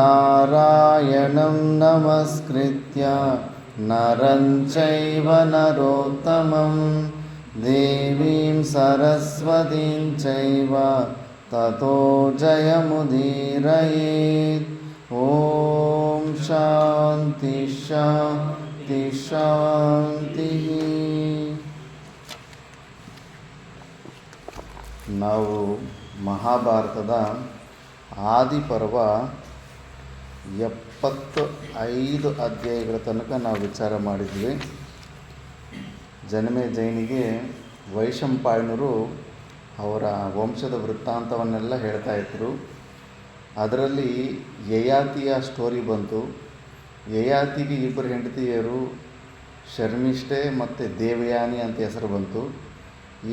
ನಾರಾಯಣಂ ನಮಸ್ಕೃತ್ಯ ನರಂ ಚೈವ ನರೋತ್ತಮಂ ದೇವೀಂ ಸರಸ್ವತೀಂ ಚೈವ ತತೋ ಜಯಮುದೀರಯೇತ್. ಓಂ ಶಾಂತಿ ಶಾಂತಿ ಶಾಂತಿ. ನಾವು ಮಹಾಭಾರತದ ಆದಿಪರ್ವ 75 ಅಧ್ಯಾಯಗಳ ತನಕ ನಾವು ವಿಚಾರ ಮಾಡಿದ್ವಿ. ಜನಮೇಜಯನಿಗೆ ವೈಶಂಪಾಯನರು ಅವರ ವಂಶದ ವೃತ್ತಾಂತವನ್ನೆಲ್ಲ ಹೇಳ್ತಾ ಇದ್ದರು. ಅದರಲ್ಲಿ ಯಯಾತಿಯ ಸ್ಟೋರಿ ಬಂತು. ಯಯಾತಿಗೆ 2 ಹೆಂಡತಿಯರು, ಶರ್ಮಿಷ್ಠೆ ಮತ್ತು ದೇವಯಾನಿ ಅಂತ ಹೆಸರು ಬಂತು.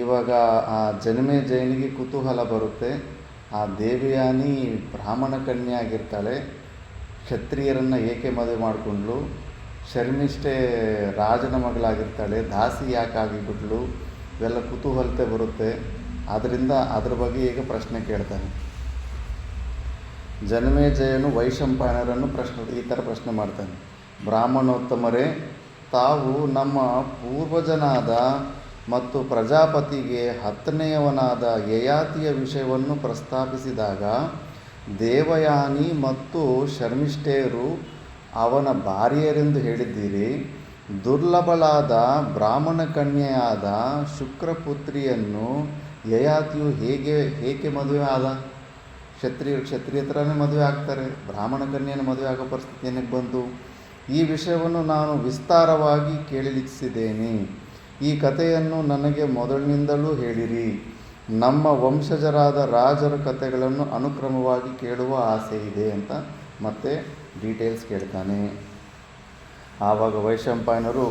ಇವಾಗ ಆ ಜನಮೇಜಯನಿಗೆ ಕುತೂಹಲ ಬರುತ್ತೆ. ಆ ದೇವಯಾನಿ ಬ್ರಾಹ್ಮಣ ಕನ್ಯೆ ಆಗಿರ್ತಾಳೆ, ಕ್ಷತ್ರಿಯರನ್ನು ಏಕೆ ಮದುವೆ ಮಾಡಿಕೊಂಡ್ಳು? ಶರ್ಮಿಷ್ಠೆ ರಾಜನ ಮಗಳಾಗಿರ್ತಾಳೆ, ದಾಸಿ ಯಾಕೆ ಆಗಿಬಿಟ್ಲು? ಇವೆಲ್ಲ ಕುತೂಹಲತೆ ಬರುತ್ತೆ. ಆದ್ದರಿಂದ ಅದ್ರ ಬಗ್ಗೆ ಈಗ ಪ್ರಶ್ನೆ ಕೇಳ್ತಾನೆ. ಜನಮೇಜಯನು ವೈಶಂಪಾಯನರನ್ನು ಈ ಥರ ಪ್ರಶ್ನೆ ಮಾಡ್ತಾನೆ. ಬ್ರಾಹ್ಮಣೋತ್ತಮರೇ, ತಾವು ನಮ್ಮ ಪೂರ್ವಜನಾದ ಮತ್ತು ಪ್ರಜಾಪತಿಗೆ 10ನೇಯವನಾದ ಯಯಾತಿಯ ವಿಷಯವನ್ನು ಪ್ರಸ್ತಾಪಿಸಿದಾಗ ದೇವಯಾನಿ ಮತ್ತು ಶರ್ಮಿಷ್ಠೆಯರು ಅವನ ಭಾರ್ಯರೆಂದು ಹೇಳಿದ್ದೀರಿ. ದುರ್ಲಭಳಾದ ಬ್ರಾಹ್ಮಣ ಕನ್ಯೆಯಾದ ಶುಕ್ರಪುತ್ರಿಯನ್ನು ಯಯಾತಿಯು ಏಕೆ ಮದುವೆ ಆದ? ಕ್ಷತ್ರಿಯ ಥರನೇ ಮದುವೆ ಆಗ್ತಾರೆ, ಬ್ರಾಹ್ಮಣ ಕನ್ಯೆಯನ್ನು ಮದುವೆ ಆಗೋ ಪರಿಸ್ಥಿತಿ ಏನಕ್ಕೆ ಬಂತು? ಈ ವಿಷಯವನ್ನು ನಾನು ವಿಸ್ತಾರವಾಗಿ ಕೇಳಲಿಚ್ಛಿಸಿದ್ದೇನೆ. ಈ ಕಥೆಯನ್ನು ನನಗೆ ಮೊದಲಿನಿಂದಲೂ ಹೇಳಿರಿ. ನಮ್ಮ ವಂಶಜರಾದ ರಾಜರ ಕಥೆಗಳನ್ನು ಅನುಕ್ರಮವಾಗಿ ಕೇಳುವ ಆಸೆ ಇದೆ ಅಂತ ಮತ್ತೆ ಡೀಟೇಲ್ಸ್ ಕೇಳ್ತಾನೆ. ಆವಾಗ ವೈಶಂಪಾಯನರು,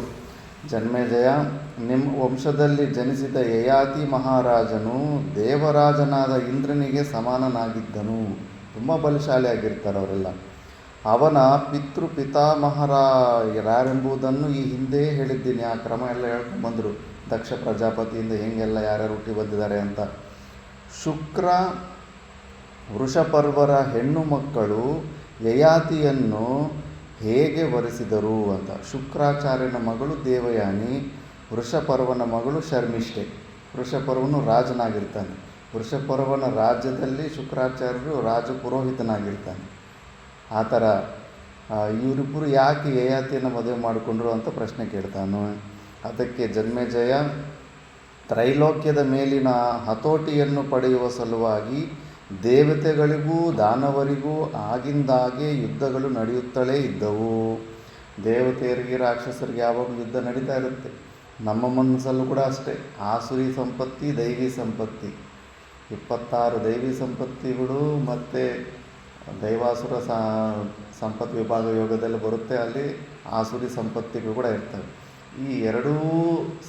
ಜನಮೇಜಯ, ನಿಮ್ಮ ವಂಶದಲ್ಲಿ ಜನಿಸಿದ ಯಯಾತಿ ಮಹಾರಾಜನು ದೇವರಾಜನಾದ ಇಂದ್ರನಿಗೆ ಸಮಾನನಾಗಿದ್ದನು. ತುಂಬ ಬಲಶಾಲಿಯಾಗಿರ್ತಾರೆ ಅವರೆಲ್ಲ. ಅವನ ಪಿತೃಪಿತಾಮಹರ ಯಾರೆಂಬುದನ್ನು ಈ ಹಿಂದೆ ಹೇಳಿದ್ದೀನಿ. ಆ ಕ್ರಮ ಎಲ್ಲ ಹೇಳ್ಕೊಂಡು ಬಂದರು. ದಕ್ಷ ಪ್ರಜಾಪತಿಯಿಂದ ಹೆಂಗೆಲ್ಲ ಯಾರ್ಯಾರು ಹುಟ್ಟಿ ಬಂದಿದ್ದಾರೆ ಅಂತ. ಶುಕ್ರ ವೃಷಪರ್ವರ ಹೆಣ್ಣು ಮಕ್ಕಳು ಯಯಾತಿಯನ್ನು ಹೇಗೆ ವರಿಸಿದರು ಅಂತ. ಶುಕ್ರಾಚಾರ್ಯನ ಮಗಳು ದೇವಯಾನಿ, ವೃಷಪರ್ವನ ಮಗಳು ಶರ್ಮಿಷ್ಠೆ. ವೃಷಪರ್ವನು ರಾಜನಾಗಿರ್ತಾನೆ. ವೃಷಪರ್ವನ ರಾಜ್ಯದಲ್ಲಿ ಶುಕ್ರಾಚಾರ್ಯರು ರಾಜ ಪುರೋಹಿತನಾಗಿರ್ತಾನೆ. ಆ ಥರ ಇವರಿಬ್ಬರು ಯಾಕೆ ಯಯಾತಿಯನ್ನು ಮದುವೆ ಮಾಡಿಕೊಂಡ್ರು ಅಂತ ಪ್ರಶ್ನೆ ಕೇಳ್ತಾನು. ಅದಕ್ಕೆ ಜನಮೇಜಯ, ತ್ರೈಲೋಕ್ಯದ ಮೇಲಿನ ಹತೋಟಿಯನ್ನು ಪಡೆಯುವ ಸಲುವಾಗಿ ದೇವತೆಗಳಿಗೂ ದಾನವರಿಗೂ ಆಗಿಂದಾಗೆ ಯುದ್ಧಗಳು ನಡೆಯುತ್ತಲೇ ಇದ್ದವು. ದೇವತೆಯರಿಗೆ ರಾಕ್ಷಸರಿಗೆ ಯಾವಾಗಲೂ ಯುದ್ಧ ನಡೀತಾ ಇರುತ್ತೆ. ನಮ್ಮ ಮನಸ್ಸಲ್ಲೂ ಕೂಡ ಅಷ್ಟೇ. ಆಸುರಿ ಸಂಪತ್ತಿ, ದೈವಿ ಸಂಪತ್ತಿ, 26 ದೈವಿ ಸಂಪತ್ತಿಗಳು ಮತ್ತು ದೈವಾಸುರ ಸಂಪತ್ತು ವಿಭಾಗ ಯೋಗದಲ್ಲಿ ಬರುತ್ತೆ. ಅಲ್ಲಿ ಆಸುರಿ ಸಂಪತ್ತಿಗಳು ಕೂಡ ಇರ್ತವೆ. ಈ ಎರಡೂ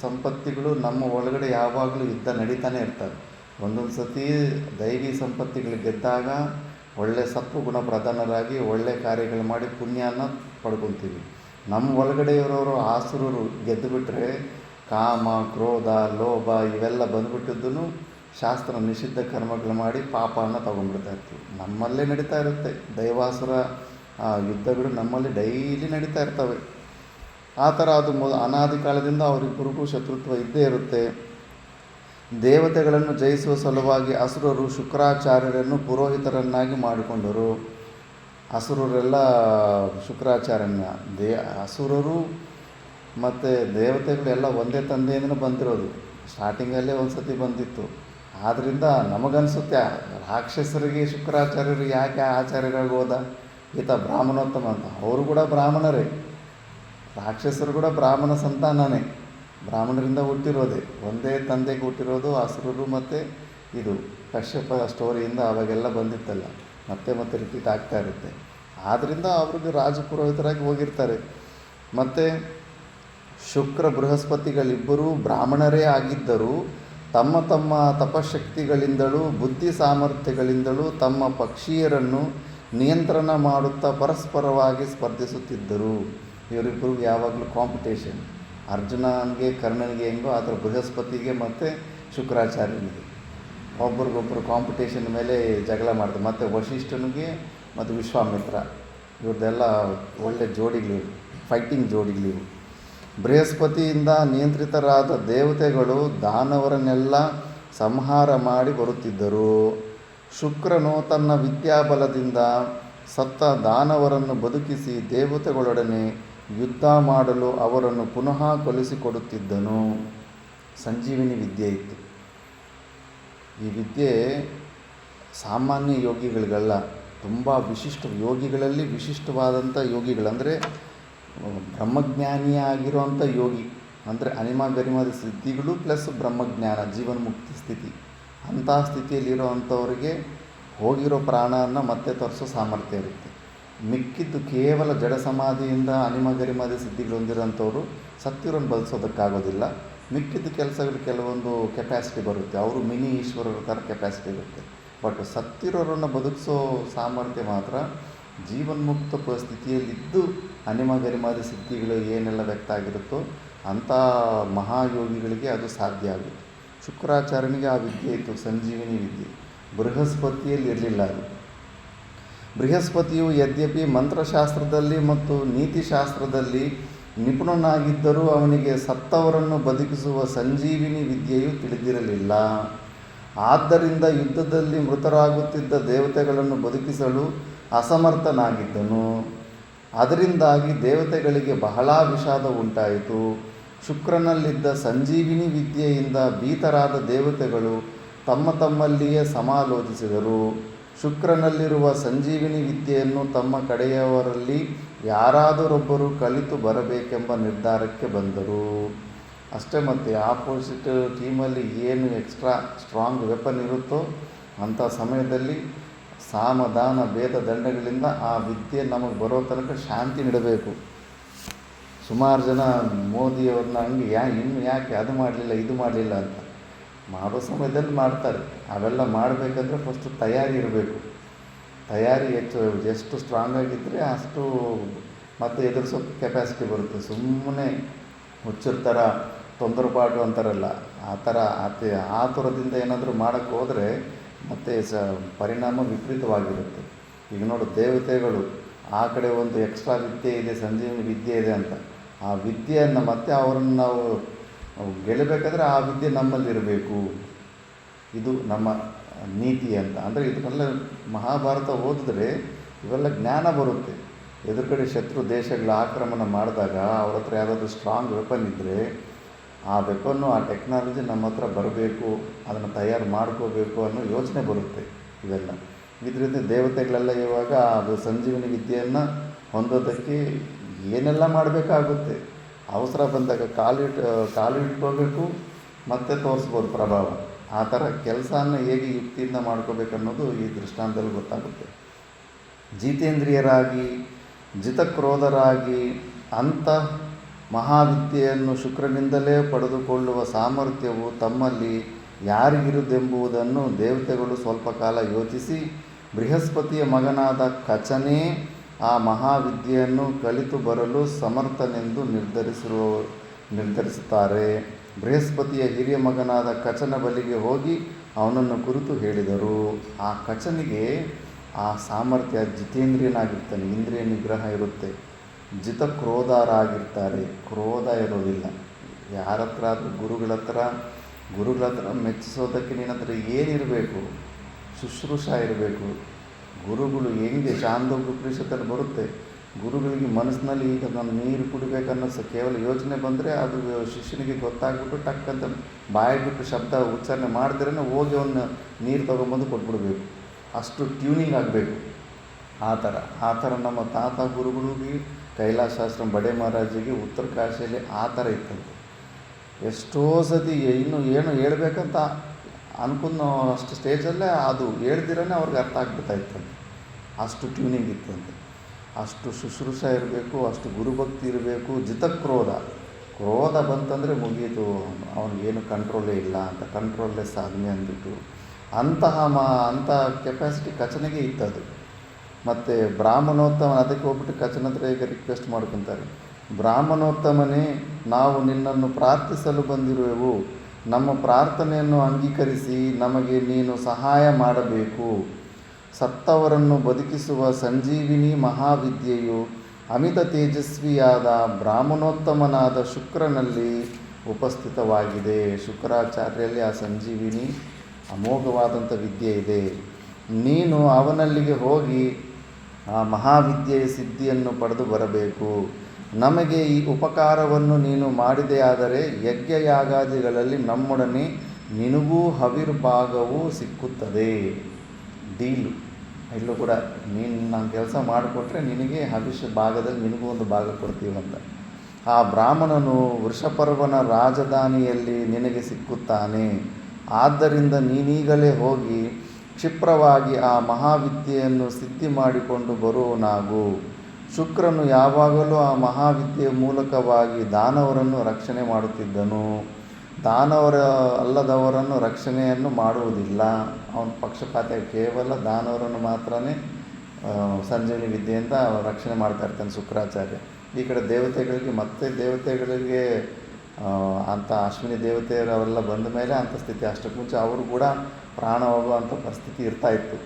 ಸಂಪತ್ತಿಗಳು ನಮ್ಮ ಒಳಗಡೆ ಯಾವಾಗಲೂ ಯುದ್ಧ ನಡೀತಾನೆ ಇರ್ತವೆ. ಒಂದೊಂದು ಸತಿ ದೈವಿ ಸಂಪತ್ತಿಗಳು ಗೆದ್ದಾಗ ಒಳ್ಳೆ ಸತ್ವ ಗುಣ ಪ್ರಧಾನರಾಗಿ ಒಳ್ಳೆ ಕಾರ್ಯಗಳು ಮಾಡಿ ಪುಣ್ಯನ ಪಡ್ಕೊತೀವಿ. ನಮ್ಮ ಒಳಗಡೆ ಇರೋರು ಆಸುರರು ಗೆದ್ದು ಬಿಟ್ಟರೆ ಕಾಮ, ಕ್ರೋಧ, ಲೋಭ ಇವೆಲ್ಲ ಬಂದುಬಿಟ್ಟಿದ್ದೂ ಶಾಸ್ತ್ರ ನಿಷಿದ್ಧ ಕರ್ಮಗಳು ಮಾಡಿ ಪಾಪವನ್ನು ತೊಗೊಂಡ್ಬಿಡ್ತಾ ಇರ್ತೀವಿ. ನಮ್ಮಲ್ಲೇ ನಡೀತಾ ಇರುತ್ತೆ. ದೈವಾಸುರ ಯುದ್ಧಗಳು ನಮ್ಮಲ್ಲಿ ಡೈಲಿ ನಡೀತಾ ಇರ್ತವೆ. ಆ ಥರ ಅದು ಅನಾದಿ ಕಾಲದಿಂದ ಅವರಿಬ್ಬರಿಗೂ ಶತ್ರುತ್ವ ಇದ್ದೇ ಇರುತ್ತೆ. ದೇವತೆಗಳನ್ನು ಜಯಿಸುವ ಸಲುವಾಗಿ ಅಸುರರು ಶುಕ್ರಾಚಾರ್ಯರನ್ನು ಪುರೋಹಿತರನ್ನಾಗಿ ಮಾಡಿಕೊಂಡರು. ಅಸುರರೆಲ್ಲ ಶುಕ್ರಾಚಾರ್ಯನ ಅಸುರರು ಮತ್ತು ದೇವತೆಗಳೆಲ್ಲ ಒಂದೇ ತಂದೆಯಿಂದ ಬಂದಿರೋದು. ಸ್ಟಾರ್ಟಿಂಗಲ್ಲೇ ಒಂದು ಸತಿ ಬಂದಿತ್ತು. ಆದ್ದರಿಂದ ನಮಗನ್ಸುತ್ತೆ ರಾಕ್ಷಸರಿಗೆ ಶುಕ್ರಾಚಾರ್ಯರು ಯಾಕೆ ಆಚಾರ್ಯರಾಗಿ ಹೋದ, ಈತ ಬ್ರಾಹ್ಮಣೋತ್ತಮ ಅಂತ. ಅವರು ಕೂಡ ಬ್ರಾಹ್ಮಣರೇ, ರಾಕ್ಷಸರು ಕೂಡ ಬ್ರಾಹ್ಮಣ ಸಂತಾನನೇ, ಬ್ರಾಹ್ಮಣರಿಂದ ಹುಟ್ಟಿರೋದೆ. ಒಂದೇ ತಂದೆಗೆ ಹುಟ್ಟಿರೋದು ಅಸುರರು ಮತ್ತು ಇದು ಕಶ್ಯಪ ಸ್ಟೋರಿಯಿಂದ ಅವಾಗೆಲ್ಲ ಬಂದಿತ್ತಲ್ಲ, ಮತ್ತೆ ರಿಪೀಟ್ ಆಗ್ತಾ ಇರುತ್ತೆ. ಆದ್ದರಿಂದ ಅವ್ರಿಗೆ ರಾಜಪುರೋಹಿತರಾಗಿ ಹೋಗಿರ್ತಾರೆ. ಮತ್ತು ಶುಕ್ರ ಬೃಹಸ್ಪತಿಗಳಿಬ್ಬರೂ ಬ್ರಾಹ್ಮಣರೇ ಆಗಿದ್ದರೂ ತಮ್ಮ ತಮ್ಮ ತಪಶಕ್ತಿಗಳಿಂದಲೂ ಬುದ್ಧಿ ಸಾಮರ್ಥ್ಯಗಳಿಂದಲೂ ತಮ್ಮ ಪಕ್ಷೀಯರನ್ನು ನಿಯಂತ್ರಣ ಮಾಡುತ್ತಾ ಪರಸ್ಪರವಾಗಿ ಸ್ಪರ್ಧಿಸುತ್ತಿದ್ದರು. ಇವರಿಬ್ಬರಿಗೂ ಯಾವಾಗಲೂ ಕಾಂಪಿಟೇಷನ್. ಅರ್ಜುನನಿಗೆ ಕರ್ಣನಿಗೆ ಹೆಂಗೋ ಆ ಥರ ಬೃಹಸ್ಪತಿಗೆ ಮತ್ತು ಶುಕ್ರಾಚಾರ್ಯನಿಗೆ ಒಬ್ರಿಗೊಬ್ಬರು ಕಾಂಪಿಟೇಷನ್ ಮೇಲೆ ಜಗಳ ಮಾಡ್ತಾರೆ. ಮತ್ತು ವಶಿಷ್ಠನಿಗೆ ಮತ್ತು ವಿಶ್ವಾಮಿತ್ರ ಇವ್ರದ್ದೆಲ್ಲ ಒಳ್ಳೆ ಜೋಡಿಗಳಿವು, ಫೈಟಿಂಗ್ ಜೋಡಿಗಳಿವು. ಬೃಹಸ್ಪತಿಯಿಂದ ನಿಯಂತ್ರಿತರಾದ ದೇವತೆಗಳು ದಾನವರನ್ನೆಲ್ಲ ಸಂಹಾರ ಮಾಡಿ ಬರುತ್ತಿದ್ದರು. ಶುಕ್ರನು ತನ್ನ ವಿದ್ಯಾಬಲದಿಂದ ಸತ್ತ ದಾನವರನ್ನು ಬದುಕಿಸಿ ದೇವತೆಗಳೊಡನೆ ಯುದ್ಧ ಮಾಡಲು ಅವರನ್ನು ಪುನಃ ಕಲಿಸಿಕೊಡುತ್ತಿದ್ದನು. ಸಂಜೀವಿನಿ ವಿದ್ಯೆ ಇತ್ತು. ಈ ವಿದ್ಯೆ ಸಾಮಾನ್ಯ ಯೋಗಿಗಳಿಗಲ್ಲ, ತುಂಬ ಯೋಗಿಗಳಲ್ಲಿ ವಿಶಿಷ್ಟವಾದಂಥ ಯೋಗಿಗಳಂದರೆ ಬ್ರಹ್ಮಜ್ಞಾನಿಯೇ ಆಗಿರುವಂಥ ಯೋಗಿ, ಅಂದರೆ ಅನಿಮ-ಗರಿಮದ ಸಿದ್ಧಿಗಳು ಪ್ಲಸ್ ಬ್ರಹ್ಮಜ್ಞಾನ, ಜೀವನ್ಮುಕ್ತಿ ಸ್ಥಿತಿ. ಅಂಥ ಸ್ಥಿತಿಯಲ್ಲಿರೋವಂಥವ್ರಿಗೆ ಹೋಗಿರೋ ಪ್ರಾಣವನ್ನು ಮತ್ತೆ ತರಿಸೋ ಸಾಮರ್ಥ್ಯ ಇರುತ್ತೆ. ಮಿಕ್ಕಿದ್ದು ಕೇವಲ ಜಡ ಸಮಾಧಿಯಿಂದ ಅನಿಮ-ಗರಿಮದ ಸಿದ್ಧಿಗಳು ಹೊಂದಿರೋಂಥವ್ರು ಸತ್ತಿರೋನ್ನು ಬದುಸೋದಕ್ಕಾಗೋದಿಲ್ಲ. ಮಿಕ್ಕಿದ್ದು ಕೆಲಸಗಳು ಕೆಲವೊಂದು ಕೆಪ್ಯಾಸಿಟಿ ಬರುತ್ತೆ, ಅವರು ಮಿನಿ ಈಶ್ವರರ ಥರ ಕೆಪ್ಯಾಸಿಟಿ ಇರುತ್ತೆ. ಬಟ್ ಸತ್ತಿರೋರನ್ನು ಬದುಕಿಸೋ ಸಾಮರ್ಥ್ಯ ಮಾತ್ರ ಜೀವನ್ಮುಕ್ತ ಸ್ಥಿತಿಯಲ್ಲಿದ್ದು ಅನಿಮ-ಗರಿಮದ ಸಿದ್ಧಿಗಳು ಏನೆಲ್ಲ ವ್ಯಕ್ತ ಆಗಿರುತ್ತೋ ಅಂಥ ಮಹಾಯೋಗಿಗಳಿಗೆ ಅದು ಸಾಧ್ಯ ಆಗುತ್ತೆ. ಶುಕ್ರಾಚಾರ್ಯನಿಗೆ ಆ ವಿದ್ಯೆ ಇತ್ತು, ಸಂಜೀವಿನಿ ವಿದ್ಯೆ. ಬೃಹಸ್ಪತಿಯಲ್ಲಿ ಇರಲಿಲ್ಲ ಅದು. ಬೃಹಸ್ಪತಿಯು ಯದ್ಯಪಿ ಮಂತ್ರಶಾಸ್ತ್ರದಲ್ಲಿ ಮತ್ತು ನೀತಿಶಾಸ್ತ್ರದಲ್ಲಿ ನಿಪುಣನಾಗಿದ್ದರೂ ಅವನಿಗೆ ಸತ್ತವರನ್ನು ಬದುಕಿಸುವ ಸಂಜೀವಿನಿ ವಿದ್ಯೆಯು ತಿಳಿದಿರಲಿಲ್ಲ. ಆದ್ದರಿಂದ ಯುದ್ಧದಲ್ಲಿ ಮೃತರಾಗುತ್ತಿದ್ದ ದೇವತೆಗಳನ್ನು ಬದುಕಿಸಲು ಅಸಮರ್ಥನಾಗಿದ್ದನು. ಅದರಿಂದಾಗಿ ದೇವತೆಗಳಿಗೆ ಬಹಳ ವಿಷಾದ ಉಂಟಾಯಿತು. ಶುಕ್ರನಲ್ಲಿದ್ದ ಸಂಜೀವಿನಿ ವಿದ್ಯೆಯಿಂದ ಭೀತರಾದ ದೇವತೆಗಳು ತಮ್ಮ ತಮ್ಮಲ್ಲಿಯೇ ಸಮಾಲೋಚಿಸಿದರು. ಶುಕ್ರನಲ್ಲಿರುವ ಸಂಜೀವಿನಿ ವಿದ್ಯೆಯನ್ನು ತಮ್ಮ ಕಡೆಯವರಲ್ಲಿ ಯಾರಾದರೊಬ್ಬರು ಕಲಿತು ಬರಬೇಕೆಂಬ ನಿರ್ಧಾರಕ್ಕೆ ಬಂದರು. ಅಷ್ಟೇ, ಮತ್ತು ಆಪೋಸಿಟ್ ಟೀಮಲ್ಲಿ ಏನು ಎಕ್ಸ್ಟ್ರಾ ಸ್ಟ್ರಾಂಗ್ ವೆಪನ್ ಇರುತ್ತೋ ಅಂಥ ಸಮಯದಲ್ಲಿ ಸಾಮ ದಾನ ಭೇದ ದಂಡಗಳಿಂದ ಆ ವಿದ್ಯೆ ನಮಗೆ ಬರೋ ತನಕ ಶಾಂತಿ ನೀಡಬೇಕು. ಸುಮಾರು ಜನ ಮೋದಿಯವ್ರನ್ನ ಹಂಗೆ ಇನ್ನು ಯಾಕೆ ಅದು ಮಾಡಲಿಲ್ಲ ಇದು ಮಾಡಲಿಲ್ಲ ಅಂತ ಮಾಡೋ ಸಮಯದಲ್ಲಿ ಮಾಡ್ತಾರೆ. ಅವೆಲ್ಲ ಮಾಡಬೇಕಂದ್ರೆ ಫಸ್ಟು ತಯಾರಿ ಇರಬೇಕು. ತಯಾರಿ ಎಷ್ಟು ಸ್ಟ್ರಾಂಗ್ ಆಗಿದ್ದರೆ ಅಷ್ಟು ಮತ್ತೆ ಎದುರಿಸೋ ಕೆಪ್ಯಾಸಿಟಿ ಬರುತ್ತೆ. ಸುಮ್ಮನೆ ಹುಚ್ಚರ ತೊಂದರೆಪಾಟು ಅಂತಾರಲ್ಲ, ಆ ಥರ ಆತುರದಿಂದ ಏನಾದರೂ ಮಾಡೋಕ್ಕೆ ಹೋದರೆ ಮತ್ತು ಪರಿಣಾಮ ವಿಪರೀತವಾಗಿರುತ್ತೆ. ಈಗ ನೋಡು, ದೇವತೆಗಳು ಆ ಕಡೆ ಒಂದು ಎಕ್ಸ್ಟ್ರಾ ವಿದ್ಯೆ ಇದೆ, ಸಂಜೀವಿನಿ ವಿದ್ಯೆ ಇದೆ ಅಂತ, ಆ ವಿದ್ಯೆಯನ್ನು ಮತ್ತೆ ಅವರನ್ನು ನಾವು ಗೆಲ್ಲಬೇಕಾದ್ರೆ ಆ ವಿದ್ಯೆ ನಮ್ಮಲ್ಲಿರಬೇಕು. ಇದು ನಮ್ಮ ನೀತಿ ಅಂತ. ಅಂದರೆ ಇದನ್ನೆಲ್ಲ ಮಹಾಭಾರತ ಓದಿದ್ರೆ ಇವೆಲ್ಲ ಜ್ಞಾನ ಬರುತ್ತೆ. ಎದುರುಗಡೆ ಶತ್ರು ದೇಶಗಳ ಆಕ್ರಮಣ ಮಾಡಿದಾಗ ಅವ್ರ ಹತ್ರ ಯಾವುದಾದ್ರೂ ಸ್ಟ್ರಾಂಗ್ ವೆಪನ್ ಇದ್ದರೆ ಆ ವೆಪನ್ನು, ಆ ಟೆಕ್ನಾಲಜಿ ನಮ್ಮ ಹತ್ರ ಬರಬೇಕು, ಅದನ್ನು ತಯಾರು ಮಾಡ್ಕೋಬೇಕು ಅನ್ನೋ ಯೋಚನೆ ಬರುತ್ತೆ. ಇವೆಲ್ಲ ಇದರಿಂದ ದೇವತೆಗಳೆಲ್ಲ ಇವಾಗ ಅದು ಸಂಜೀವಿನಿ ವಿದ್ಯೆಯನ್ನು ಹೊಂದೋದಕ್ಕೆ ಏನೆಲ್ಲ ಮಾಡಬೇಕಾಗುತ್ತೆ. ಅವಸರ ಬಂದಾಗ ಕಾಲು ಇಟ್ಕೋಬೇಕು, ಮತ್ತೆ ತೋರಿಸ್ಬೋದು ಪ್ರಭಾವ. ಆ ಥರ ಕೆಲಸನ ಹೇಗೆ ಯುಕ್ತಿಯಿಂದ ಮಾಡ್ಕೋಬೇಕನ್ನೋದು ಈ ದೃಷ್ಟಾಂತದಲ್ಲಿ ಗೊತ್ತಾಗುತ್ತೆ. ಜಿತೇಂದ್ರಿಯರಾಗಿ ಜಿತಕ್ರೋಧರಾಗಿ ಅಂಥ ಮಹಾವಿದ್ಯೆಯನ್ನು ಶುಕ್ರನಿಂದಲೇ ಪಡೆದುಕೊಳ್ಳುವ ಸಾಮರ್ಥ್ಯವು ತಮ್ಮಲ್ಲಿ ಯಾರಿಗಿರುವುದೆಂಬುದನ್ನು ದೇವತೆಗಳು ಸ್ವಲ್ಪ ಕಾಲ ಯೋಚಿಸಿ ಬೃಹಸ್ಪತಿಯ ಮಗನಾದ ಕಚನೇ ಆ ಮಹಾವಿದ್ಯೆಯನ್ನು ಕಲಿತು ಬರಲು ಸಮರ್ಥನೆಂದು ನಿರ್ಧರಿಸುತ್ತಾರೆ. ಬೃಹಸ್ಪತಿಯ ಹಿರಿಯ ಮಗನಾದ ಕಚನ ಬಳಿಗೆ ಹೋಗಿ ಅವನನ್ನು ಕುರಿತು ಹೇಳಿದರು. ಆ ಕಚನಿಗೆ ಆ ಸಾಮರ್ಥ್ಯ, ಜಿತೇಂದ್ರಿಯನಾಗಿರ್ತಾನೆ, ಇಂದ್ರಿಯ ನಿಗ್ರಹ ಇರುತ್ತೆ, ಜಿತಕ್ರೋಧರಾಗಿರ್ತಾರೆ, ಕ್ರೋಧ ಇರೋದಿಲ್ಲ. ಯಾರ ಹತ್ರ ಆದರೂ ಗುರುಗಳ ಹತ್ರ ಮೆಚ್ಚಿಸೋದಕ್ಕೆ ನಿನ್ನ ಹತ್ರ ಏನಿರಬೇಕು? ಶುಶ್ರೂಷ ಇರಬೇಕು. ಗುರುಗಳು ಹೆಂಗೆ ಶಾಂತೋಪನಿಷತ್ತಲ್ಲಿ ಬರುತ್ತೆ, ಗುರುಗಳಿಗೆ ಮನಸ್ಸಿನಲ್ಲಿ ಈಗ ನಾನು ನೀರು ಕುಡಿಬೇಕನ್ನೋ ಕೇವಲ ಯೋಚನೆ ಬಂದರೆ ಅದು ಶಿಷ್ಯನಿಗೆ ಗೊತ್ತಾಗ್ಬಿಟ್ಟು ಟಕ್ಕಂತ ಬಾಯಿಬಿಟ್ಟು ಶಬ್ದ ಉಚ್ಚಾರಣೆ ಮಾಡಿದ್ರೇ ಹೋಗಿ ಅವನ್ನ ನೀರು ತೊಗೊಂಬಂದು ಕೊಟ್ಬಿಡ್ಬೇಕು. ಅಷ್ಟು ಟ್ಯೂನಿಂಗ್ ಆಗಬೇಕು. ಆ ಥರ ನಮ್ಮ ತಾತ ಗುರುಗಳಿಗೆ ಕೈಲಾಸಾಶ್ರಮ ಬಡೆ ಮಹಾರಾಜಿಗೆ ಉತ್ತರ ಕಾಶಿಯಲ್ಲಿ ಆ ಥರ ಇತ್ತಂತೆ. ಎಷ್ಟೋ ಸತಿ ಇನ್ನೂ ಏನು ಹೇಳ್ಬೇಕಂತ ಅನ್ಕೊಂಡು ಅಷ್ಟು ಸ್ಟೇಜಲ್ಲೇ ಅದು ಹೇಳ್ದಿರೇ ಅವ್ರಿಗೆ ಅರ್ಥ ಆಗ್ಬಿಡ್ತಾ ಇತ್ತಂತೆ. ಅಷ್ಟು ಟ್ಯೂನಿಂಗ್ ಇತ್ತಂತೆ. ಅಷ್ಟು ಶುಶ್ರೂಷ ಇರಬೇಕು, ಅಷ್ಟು ಗುರುಭಕ್ತಿ ಇರಬೇಕು. ಕ್ರೋಧ ಬಂತಂದರೆ ಮುಗೀತು, ಅವನಿಗೇನು ಕಂಟ್ರೋಲೇ ಇಲ್ಲ ಅಂತ, ಕಂಟ್ರೋಲ್ಲೆಸ್ ಸಾಧನೆ ಅಂದ್ಬಿಟ್ಟು ಅಂಥ ಕೆಪಾಸಿಟಿ ಕಚನಿಗೆ ಇತ್ತದು. ಮತ್ತು ಬ್ರಾಹ್ಮಣೋತ್ತಮ ಅದಕ್ಕೆ ಹೋಗ್ಬಿಟ್ಟು ಕಚನ ಹತ್ರ ಈಗ ರಿಕ್ವೆಸ್ಟ್ ಮಾಡ್ಕೊತಾರೆ, ಬ್ರಾಹ್ಮಣೋತ್ತಮನೇ, ನಾವು ನಿನ್ನನ್ನು ಪ್ರಾರ್ಥಿಸಲು ಬಂದಿರುವೆವು. ನಮ್ಮ ಪ್ರಾರ್ಥನೆಯನ್ನು ಅಂಗೀಕರಿಸಿ ನಮಗೆ ನೀನು ಸಹಾಯ ಮಾಡಬೇಕು. ಸತ್ತವರನ್ನು ಬದುಕಿಸುವ ಸಂಜೀವಿನಿ ಮಹಾವಿದ್ಯೆಯು ಅಮಿತ ತೇಜಸ್ವಿಯಾದ ಬ್ರಾಹ್ಮಣೋತ್ತಮನಾದ ಶುಕ್ರನಲ್ಲಿ ಉಪಸ್ಥಿತವಾಗಿದೆ. ಶುಕ್ರಾಚಾರ್ಯಲ್ಲಿ ಆ ಸಂಜೀವಿನಿ ಅಮೋಘವಾದಂಥ ವಿದ್ಯೆ ಇದೆ. ನೀನು ಅವನಲ್ಲಿಗೆ ಹೋಗಿ ಆ ಮಹಾವಿದ್ಯೆಯ ಸಿದ್ಧಿಯನ್ನು ಪಡೆದು ಬರಬೇಕು. ನಮಗೆ ಈ ಉಪಕಾರವನ್ನು ನೀನು ಮಾಡಿದೆಯಾದರೆ ಯಜ್ಞಯಾಗಾದಿಗಳಲ್ಲಿ ನಮ್ಮೊಡನೆ ನಿನಗೂ ಹವಿರ್ಭಾಗವು ಸಿಕ್ಕುತ್ತದೆ. ಡೀಲು ಇಲ್ಲೂ ಕೂಡ ನೀನು ನಾನು ಕೆಲಸ ಮಾಡಿಕೊಟ್ರೆ ನಿನಗೆ ಹವಿಷ್ಯ ಭಾಗದಲ್ಲಿ ನಿನಗೂ ಒಂದು ಭಾಗ ಕೊಡ್ತೀವಂತ. ಆ ಬ್ರಾಹ್ಮಣನು ವೃಷಪರ್ವನ ರಾಜಧಾನಿಯಲ್ಲಿ ನಿನಗೆ ಸಿಕ್ಕುತ್ತಾನೆ. ಆದ್ದರಿಂದ ನೀನೀಗಲೇ ಹೋಗಿ ಕ್ಷಿಪ್ರವಾಗಿ ಆ ಮಹಾವಿದ್ಯೆಯನ್ನು ಸಿದ್ಧಿ ಮಾಡಿಕೊಂಡು ಬರುವನಾಗು. ಶುಕ್ರನು ಯಾವಾಗಲೂ ಆ ಮಹಾವಿದ್ಯೆಯ ಮೂಲಕವಾಗಿ ದಾನವರನ್ನು ರಕ್ಷಣೆ ಮಾಡುತ್ತಿದ್ದನು. ದಾನವರ ಅಲ್ಲದವರನ್ನು ರಕ್ಷಣೆಯನ್ನು ಮಾಡುವುದಿಲ್ಲ. ಅವನ ಪಕ್ಷಪಾತ ಕೇವಲ ದಾನವರನ್ನು ಮಾತ್ರನೇ ಸಂಜೀವಿನಿ ವಿದ್ಯೆಯಿಂದ ರಕ್ಷಣೆ ಮಾಡ್ತಾ ಇರ್ತಾನೆ ಶುಕ್ರಾಚಾರ್ಯ. ಈ ಕಡೆ ದೇವತೆಗಳಿಗೆ ಅಂಥ ಅಶ್ವಿನಿ ದೇವತೆಯರವೆಲ್ಲ ಬಂದ ಮೇಲೆ ಅಂಥ ಸ್ಥಿತಿ. ಅಷ್ಟಕ್ಕೆ ಮುಂಚೆ ಅವರು ಕೂಡ ಪ್ರಾಣ ಹೋಗುವಂಥ ಪರಿಸ್ಥಿತಿ ಇರ್ತಾಯಿತ್ತು.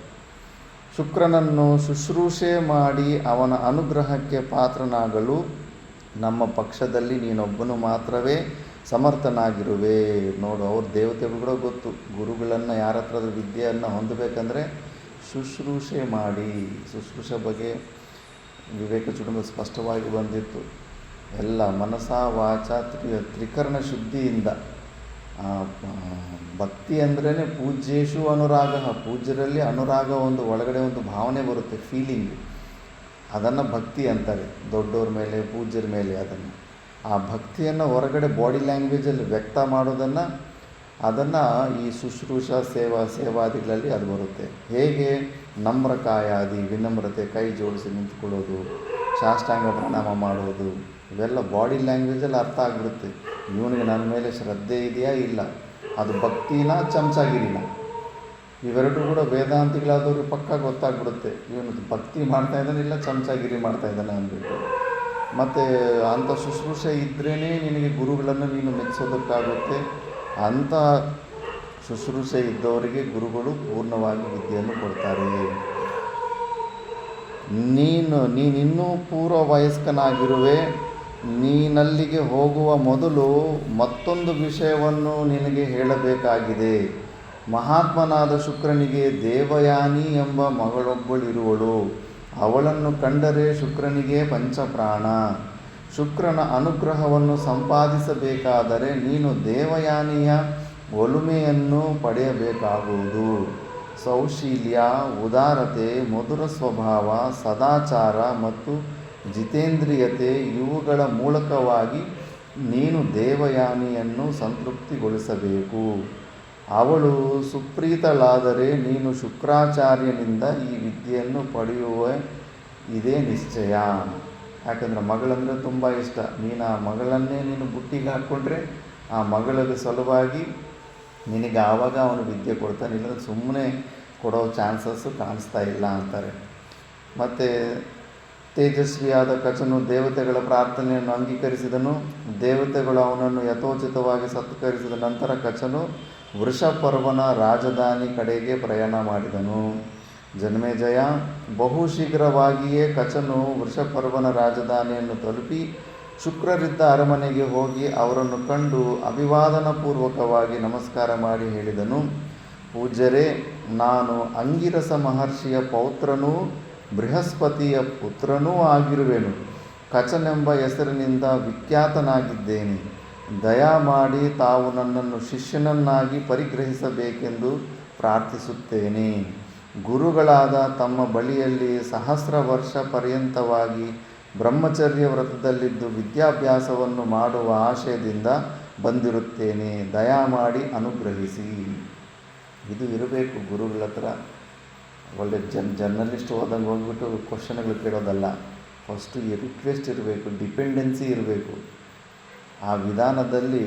ಶುಕ್ರನನ್ನು ಶುಶ್ರೂಷೆ ಮಾಡಿ ಅವನ ಅನುಗ್ರಹಕ್ಕೆ ಪಾತ್ರನಾಗಲು ನಮ್ಮ ಪಕ್ಷದಲ್ಲಿ ನೀನೊಬ್ಬನು ಮಾತ್ರವೇ ಸಮರ್ಥನಾಗಿರುವೆ. ನೋಡು, ಅವ್ರ ದೇವತೆಗಳು ಕೂಡ ಗೊತ್ತು, ಗುರುಗಳನ್ನು ಯಾರ ಹತ್ರದ ವಿದ್ಯೆಯನ್ನು ಹೊಂದಬೇಕಂದ್ರೆ ಶುಶ್ರೂಷೆ ಮಾಡಿ. ಶುಶ್ರೂಷೆ ಬಗ್ಗೆ ವಿವೇಕ ಚೂಡಾಮಣಿ ಸ್ಪಷ್ಟವಾಗಿ ಬಂದಿತ್ತು. ಎಲ್ಲ ಮನಸ ವಾಚ ತ್ರಿಕರಣ ಶುದ್ಧಿಯಿಂದ. ಭಕ್ತಿ ಅಂದ್ರೇ ಪೂಜ್ಯೇಶು ಅನುರಾಗ. ಪೂಜ್ಯರಲ್ಲಿ ಅನುರಾಗ ಒಂದು ಒಳಗಡೆ ಒಂದು ಭಾವನೆ ಬರುತ್ತೆ, ಫೀಲಿಂಗ್. ಅದನ್ನು ಭಕ್ತಿ ಅಂತಾರೆ. ದೊಡ್ಡವ್ರ ಮೇಲೆ, ಪೂಜ್ಯರ ಮೇಲೆ. ಅದನ್ನು ಆ ಭಕ್ತಿಯನ್ನು ಹೊರಗಡೆ ಬಾಡಿ ಲ್ಯಾಂಗ್ವೇಜಲ್ಲಿ ವ್ಯಕ್ತ ಮಾಡೋದನ್ನು ಈ ಶುಶ್ರೂಷ ಸೇವಾದಿಗಳಲ್ಲಿ ಅದು ಬರುತ್ತೆ. ಹೇಗೆ ನಮ್ರಕಾಯಾದಿ, ವಿನಮ್ರತೆ, ಕೈ ಜೋಡಿಸಿ ನಿಂತ್ಕೊಳ್ಳೋದು, ಸಾಷ್ಟಾಂಗ ಪ್ರಣಾಮ ಮಾಡೋದು, ಇವೆಲ್ಲ ಬಾಡಿ ಲ್ಯಾಂಗ್ವೇಜಲ್ಲಿ ಅರ್ಥ ಆಗಿಬಿಡುತ್ತೆ. ಇವನಿಗೆ ನನ್ನ ಮೇಲೆ ಶ್ರದ್ಧೆ ಇದೆಯಾ ಇಲ್ಲ, ಅದು ಭಕ್ತಿನ ಚಮಚಾಗಿರಿನ. ಇವೆರಡೂ ಕೂಡ ವೇದಾಂತಿಗಳಾದವ್ರಿಗೆ ಪಕ್ಕ ಗೊತ್ತಾಗ್ಬಿಡುತ್ತೆ, ಇವನು ಭಕ್ತಿ ಮಾಡ್ತಾಯಿದ್ದಾನೆ ಇಲ್ಲ ಚಮಚಾಗಿರಿ ಮಾಡ್ತಾಯಿದ್ದಾನೆ ಅಂದ್ಬಿಟ್ಟು. ಮತ್ತು ಅಂಥ ಶುಶ್ರೂಷೆ ಇದ್ರೇ ನಿನಗೆ ಗುರುಗಳನ್ನು ನೀನು ಮೆಚ್ಚಿಸೋದಕ್ಕಾಗುತ್ತೆ. ಅಂಥ ಶುಶ್ರೂಷೆ ಇದ್ದವರಿಗೆ ಗುರುಗಳು ಪೂರ್ಣವಾಗಿ ವಿದ್ಯೆಯನ್ನು ಕೊಡ್ತಾರೆ. ನೀನಿನ್ನೂ ಪೂರ್ವ ವಯಸ್ಕನಾಗಿರುವೆ. ನೀನಲ್ಲಿಗೆ ಹೋಗುವ ಮೊದಲು ಮತ್ತೊಂದು ವಿಷಯವನ್ನು ನಿನಗೆ ಹೇಳಬೇಕಾಗಿದೆ. ಮಹಾತ್ಮನಾದ ಶುಕ್ರನಿಗೆ ದೇವಯಾನಿ ಎಂಬ ಮಗಳೊಬ್ಬಳಿರುವಳು. ಅವಳನ್ನು ಕಂಡರೆ ಶುಕ್ರನಿಗೆ ಪಂಚಪ್ರಾಣ. ಶುಕ್ರನ ಅನುಗ್ರಹವನ್ನು ಸಂಪಾದಿಸಬೇಕಾದರೆ ನೀನು ದೇವಯಾನಿಯ ಒಲುಮೆಯನ್ನು ಪಡೆಯಬೇಕಾಗುವುದು. ಸೌಶೀಲ್ಯ, ಉದಾರತೆ, ಮಧುರ ಸ್ವಭಾವ, ಸದಾಚಾರ ಮತ್ತು ಜಿತೇಂದ್ರಿಯತೆ ಇವುಗಳ ಮೂಲಕವಾಗಿ ನೀನು ದೇವಯಾನಿಯನ್ನು ಸಂತೃಪ್ತಿಗೊಳಿಸಬೇಕು. ಅವಳು ಸುಪ್ರೀತಳಾದರೆ ನೀನು ಶುಕ್ರಾಚಾರ್ಯನಿಂದ ಈ ವಿದ್ಯೆಯನ್ನು ಪಡೆಯುವ ಇದೇ ನಿಶ್ಚಯ. ಯಾಕಂದರೆ ಮಗಳಂದರೆ ತುಂಬ ಇಷ್ಟ. ನೀನು ಆ ಮಗಳನ್ನೇ ನೀನು ಬುಟ್ಟಿಗೆ ಹಾಕ್ಕೊಂಡ್ರೆ ಆ ಮಗಳ ಸಲುವಾಗಿ ನಿನಗೆ ಆವಾಗ ಅವನು ವಿದ್ಯೆ ಕೊಡ್ತಾನೆ, ಇಲ್ಲಂದ್ರೆ ಸುಮ್ಮನೆ ಕೊಡೋ ಚಾನ್ಸಸ್ಸು ಕಾಣಿಸ್ತಾ ಇಲ್ಲ ಅಂತಾರೆ. ಮತ್ತು ತೇಜಸ್ವಿಯಾದ ಕಚನು ದೇವತೆಗಳ ಪ್ರಾರ್ಥನೆಯನ್ನು ಅಂಗೀಕರಿಸಿದನು. ದೇವತೆಗಳು ಅವನನ್ನು ಯಥೋಚಿತವಾಗಿ ಸತ್ಕರಿಸಿದ ನಂತರ ಕಚನು ವೃಷಪರ್ವನ ರಾಜಧಾನಿ ಕಡೆಗೆ ಪ್ರಯಾಣ ಮಾಡಿದನು. ಜನ್ಮೇಜಯ, ಬಹು ಶೀಘ್ರವಾಗಿಯೇ ಕಚನು ವೃಷಪರ್ವನ ರಾಜಧಾನಿಯನ್ನು ತಲುಪಿ ಶುಕ್ರರಿದ್ದ ಅರಮನೆಗೆ ಹೋಗಿ ಅವರನ್ನು ಕಂಡು ಅಭಿವಾದನಪೂರ್ವಕವಾಗಿ ನಮಸ್ಕಾರ ಮಾಡಿ ಹೇಳಿದನು, ಪೂಜ್ಯರೇ, ನಾನು ಅಂಗಿರಸ ಮಹರ್ಷಿಯ ಪೌತ್ರನೂ ಬೃಹಸ್ಪತಿಯ ಪುತ್ರನೂ ಆಗಿರುವೆನು. ಕಚನೆಂಬ ಹೆಸರಿನಿಂದ ವಿಖ್ಯಾತನಾಗಿದ್ದೇನೆ. ದಯಮಾಡಿ ತಾವು ನನ್ನನ್ನು ಶಿಷ್ಯನನ್ನಾಗಿ ಪರಿಗ್ರಹಿಸಬೇಕೆಂದು ಪ್ರಾರ್ಥಿಸುತ್ತೇನೆ. ಗುರುಗಳಾದ ತಮ್ಮ ಬಳಿಯಲ್ಲಿ ಸಹಸ್ರ ವರ್ಷ ಪರ್ಯಂತವಾಗಿ ಬ್ರಹ್ಮಚರ್ಯ ವ್ರತದಲ್ಲಿದ್ದು ವಿದ್ಯಾಭ್ಯಾಸವನ್ನು ಮಾಡುವ ಆಶಯದಿಂದ ಬಂದಿರುತ್ತೇನೆ. ದಯಮಾಡಿ ಅನುಗ್ರಹಿಸಿ. ಇದು ಇರಬೇಕು ಗುರುಗಳ ಹತ್ರ. ಒಳ್ಳೆ ಜರ್ನಲಿಸ್ಟ್ ಹೋದಂಗೆ ಹೋಗ್ಬಿಟ್ಟು ಕ್ವಶನ್ಗಳು ಕೇಳೋದಲ್ಲ. ಫಸ್ಟು ಈ ರಿಕ್ವೆಸ್ಟ್ ಇರಬೇಕು, ಡಿಪೆಂಡೆನ್ಸಿ ಇರಬೇಕು. ಆ ವಿಧಾನದಲ್ಲಿ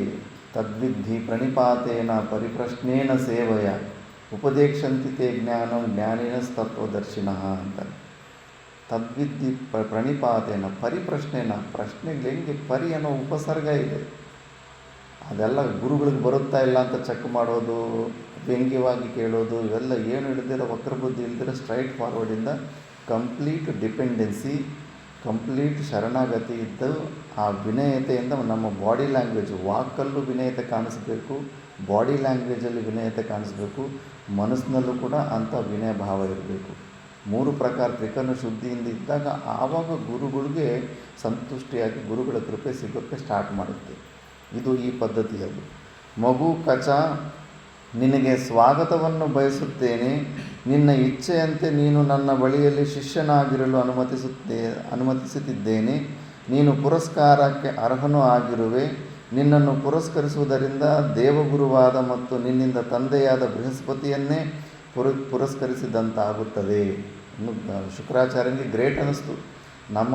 ತದ್ವಿಧಿ ಪ್ರಣಿಪಾತೇನ ಪರಿಪ್ರಶ್ನೇನ ಸೇವಯ ಉಪದೇಕ್ಷಂತಿತೆ ಜ್ಞಾನಂ ಜ್ಞಾನಿನಸ್ತತ್ವದರ್ಶಿನಃ ಅಂತಾರೆ. ತದ್ವಿಧಿ ಪ್ರಣಿಪಾತೇನ ಪರಿಪ್ರಶ್ನೇನ, ಪ್ರಶ್ನೆಗೆ ಹೆಂಗೆ ಪರಿ ಅನ್ನೋ ಉಪಸರ್ಗ ಇದೆ. ಅದೆಲ್ಲ ಗುರುಗಳಿಗೆ ಬರುತ್ತಾ ಇಲ್ಲ ಅಂತ ಚೆಕ್ ಮಾಡೋದು, ವ್ಯಂಗ್ಯವಾಗಿ ಕೇಳೋದು, ಇವೆಲ್ಲ ಏನು ಇಲ್ದಿರೋ ವಕ್ರಬುದ್ಧಿ ಇಲ್ದಿರೋ ಸ್ಟ್ರೈಟ್ ಫಾರ್ವರ್ಡಿಂದ ಕಂಪ್ಲೀಟ್ ಡಿಪೆಂಡೆನ್ಸಿ, ಕಂಪ್ಲೀಟ್ ಶರಣಾಗತಿ ಇದ್ದು ಆ ವಿನಯತೆಯಿಂದ ನಮ್ಮ ಬಾಡಿ ಲ್ಯಾಂಗ್ವೇಜ್, ವಾಕಲ್ಲೂ ವಿನಯತೆ ಕಾಣಿಸ್ಬೇಕು, ಬಾಡಿ ಲ್ಯಾಂಗ್ವೇಜಲ್ಲಿ ವಿನಯತೆ ಕಾಣಿಸ್ಬೇಕು, ಮನಸ್ಸಿನಲ್ಲೂ ಕೂಡ ಅಂಥ ವಿನಯ ಭಾವ ಇರಬೇಕು. 3 ಪ್ರಕಾರ ತ್ರಿಕರಣ ಶುದ್ಧಿಯಿಂದ ಇದ್ದಾಗ ಆವಾಗ ಗುರುಗಳಿಗೆ ಸಂತುಷ್ಟಿಯಾಗಿ ಗುರುಗಳ ಕೃಪೆ ಸಿಗೋಕ್ಕೆ ಸ್ಟಾರ್ಟ್ ಮಾಡುತ್ತೆ. ಇದು ಈ ಪದ್ಧತಿಯದು. ಮಗು ಕಚ, ನಿನಗೆ ಸ್ವಾಗತವನ್ನು ಬಯಸುತ್ತೇನೆ. ನಿನ್ನ ಇಚ್ಛೆಯಂತೆ ನೀನು ನನ್ನ ಬಳಿಯಲ್ಲಿ ಶಿಷ್ಯನಾಗಿರಲು ಅನುಮತಿಸುತ್ತಿದ್ದೇನೆ. ನೀನು ಪುರಸ್ಕಾರಕ್ಕೆ ಅರ್ಹನೂ ಆಗಿರುವೆ. ನಿನ್ನನ್ನು ಪುರಸ್ಕರಿಸುವುದರಿಂದ ದೇವಗುರುವಾದ ಮತ್ತು ನಿನ್ನಿಂದ ತಂದೆಯಾದ ಬೃಹಸ್ಪತಿಯನ್ನೇ ಪುರಸ್ಕರಿಸಿದಂತಾಗುತ್ತದೆ. ಇನ್ನು ಶುಕ್ರಾಚಾರ್ಯನಿಗೆ ಗ್ರೇಟ್ ಅನ್ನಿಸ್ತು. ನಮ್ಮ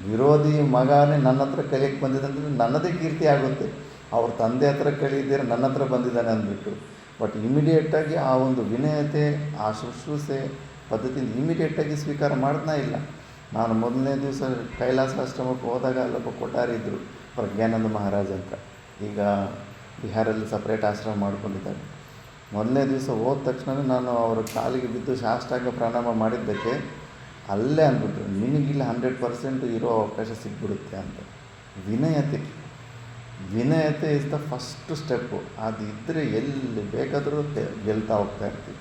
ವಿರೋಧಿ ಮಗನೇ ನನ್ನ ಹತ್ರ ಕಲಿಯಕ್ಕೆ ಬಂದಿದ್ದಂದರೆ ನನ್ನದೇ ಕೀರ್ತಿ ಆಗುತ್ತೆ, ಅವ್ರ ತಂದೆ ಹತ್ರ ಕಲಿಯಿದ್ದೀರ ನನ್ನ ಹತ್ರ ಬಂದಿದ್ದಾನೆ ಅಂದ್ಬಿಟ್ಟು. ಬಟ್ ಇಮಿಡಿಯೇಟಾಗಿ ಆ ಒಂದು ವಿನಯತೆ, ಆ ಶುಶ್ರೂಷೆ ಪದ್ಧತಿಯಿಂದ ಇಮಿಡಿಯೇಟಾಗಿ ಸ್ವೀಕಾರ ಮಾಡ್ತಾ ಇಲ್ಲ. ನಾನು ಮೊದಲನೇ ದಿವಸ ಕೈಲಾಸಾಶ್ರಮಕ್ಕೆ ಹೋದಾಗ ಅಲ್ಲೊಬ್ಬ ಕೊಠಾರಿ ಇದ್ದರು, ಪ್ರಜ್ಞಾನಂದ ಮಹಾರಾಜ್ ಅಂತ. ಈಗ ಬಿಹಾರಲ್ಲಿ ಸಪ್ರೇಟ್ ಆಶ್ರಮ ಮಾಡ್ಕೊಂಡಿದ್ದಾರೆ. ಮೊದಲನೇ ದಿವಸ ಹೋದ ತಕ್ಷಣ ನಾನು ಅವರ ಕಾಲಿಗೆ ಬಿದ್ದು ಸಾಷ್ಟಾಂಗ ಪ್ರಣಾಮ ಮಾಡಿದ್ದಕ್ಕೆ ಅಲ್ಲೇ ಅಂದ್ಬಿಟ್ರು, ನಿನಗಿಲ್ಲ 100% ಇರೋ ಅವಕಾಶ ಸಿಗ್ಬಿಡುತ್ತೆ ಅಂತ. ವಿನಯತೆ ಇಸ್ ದ ಫಸ್ಟ್ ಸ್ಟೆಪ್ಪು. ಅದು ಇದ್ದರೆ ಎಲ್ಲಿ ಬೇಕಾದರೂ ಗೆಲ್ತಾ ಹೋಗ್ತಾ ಇರ್ತೀವಿ.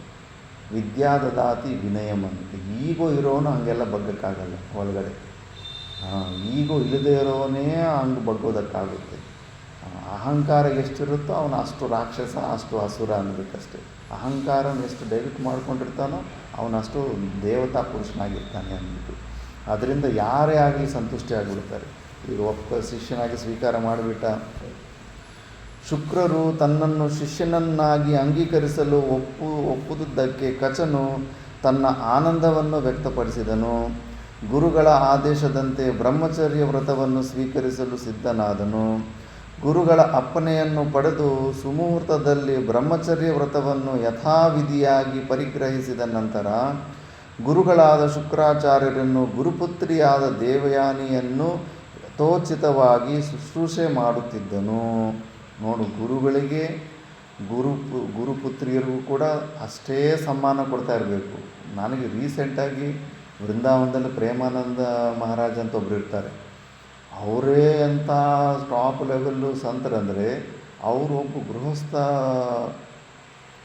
ವಿದ್ಯಾದದಾತಿ ವಿನಯಂ ಅಂತ. ಈಗೋ ಇರೋನು ಹಂಗೆಲ್ಲ ಬಗ್ಗಕ್ಕಾಗಲ್ಲ ಒಳಗಡೆ. ಈಗೋ ಇಲ್ಲದೇ ಇರೋನೇ ಹಂಗೆ ಬಗ್ಗೋದಕ್ಕಾಗುತ್ತೆ. ಅಹಂಕಾರ ಎಷ್ಟಿರುತ್ತೋ ಅವನು ಅಷ್ಟು ರಾಕ್ಷಸ, ಅಷ್ಟು ಅಸುರ ಅನ್ನಬೇಕಷ್ಟೆ. ಅಹಂಕಾರನ ಎಷ್ಟು ಡೈಲ್ಯೂಟ್ ಮಾಡ್ಕೊಂಡಿರ್ತಾನೋ ಅವನಷ್ಟು ದೇವತಾ ಪುರುಷನಾಗಿರ್ತಾನೆ ಅಂದ್ಬಿಟ್ಟು. ಅದರಿಂದ ಯಾರೇ ಆಗಲಿ ಸಂತುಷ್ಟಿ ಆಗಿಬಿಡ್ತಾರೆ. ಈಗ ಒಬ್ಬ ಶಿಷ್ಯನಾಗಿ ಸ್ವೀಕಾರ ಮಾಡಿಬಿಟ್ಟ. ಶುಕ್ರರು ತನ್ನನ್ನು ಶಿಷ್ಯನನ್ನಾಗಿ ಅಂಗೀಕರಿಸಲು ಒಪ್ಪುವುದಕ್ಕೆ ಕಚನು ತನ್ನ ಆನಂದವನ್ನು ವ್ಯಕ್ತಪಡಿಸಿದನು. ಗುರುಗಳ ಆದೇಶದಂತೆ ಬ್ರಹ್ಮಚರ್ಯ ವ್ರತವನ್ನು ಸ್ವೀಕರಿಸಲು ಸಿದ್ಧನಾದನು. ಗುರುಗಳ ಅಪ್ಪಣೆಯನ್ನು ಪಡೆದು ಸುಮುಹೂರ್ತದಲ್ಲಿ ಬ್ರಹ್ಮಚರ್ಯ ವ್ರತವನ್ನು ಯಥಾವಿಧಿಯಾಗಿ ಪರಿಗ್ರಹಿಸಿದ ನಂತರ ಗುರುಗಳಾದ ಶುಕ್ರಾಚಾರ್ಯರನ್ನು ಗುರುಪುತ್ರಿಯಾದ ದೇವಯಾನಿಯನ್ನು ಯಥೋಚಿತವಾಗಿ ಶುಶ್ರೂಷೆ ಮಾಡುತ್ತಿದ್ದನು. ನೋಡು, ಗುರುಗಳಿಗೆ ಗುರುಪುತ್ರಿಯರಿಗೂ ಕೂಡ ಅಷ್ಟೇ ಸಮ್ಮಾನ ಕೊಡ್ತಾ ಇರಬೇಕು. ನನಗೆ ರೀಸೆಂಟಾಗಿ ವೃಂದಾವನದಲ್ಲಿ ಪ್ರೇಮಾನಂದ ಮಹಾರಾಜ್ ಅಂತ ಒಬ್ಬರು ಇರ್ತಾರೆ. ಅವರೇ ಅಂತ ಟಾಪ್ ಲೆವೆಲ್ಲು ಸಂತರಂದರೆ, ಅವರು ಒಬ್ಬ ಗೃಹಸ್ಥ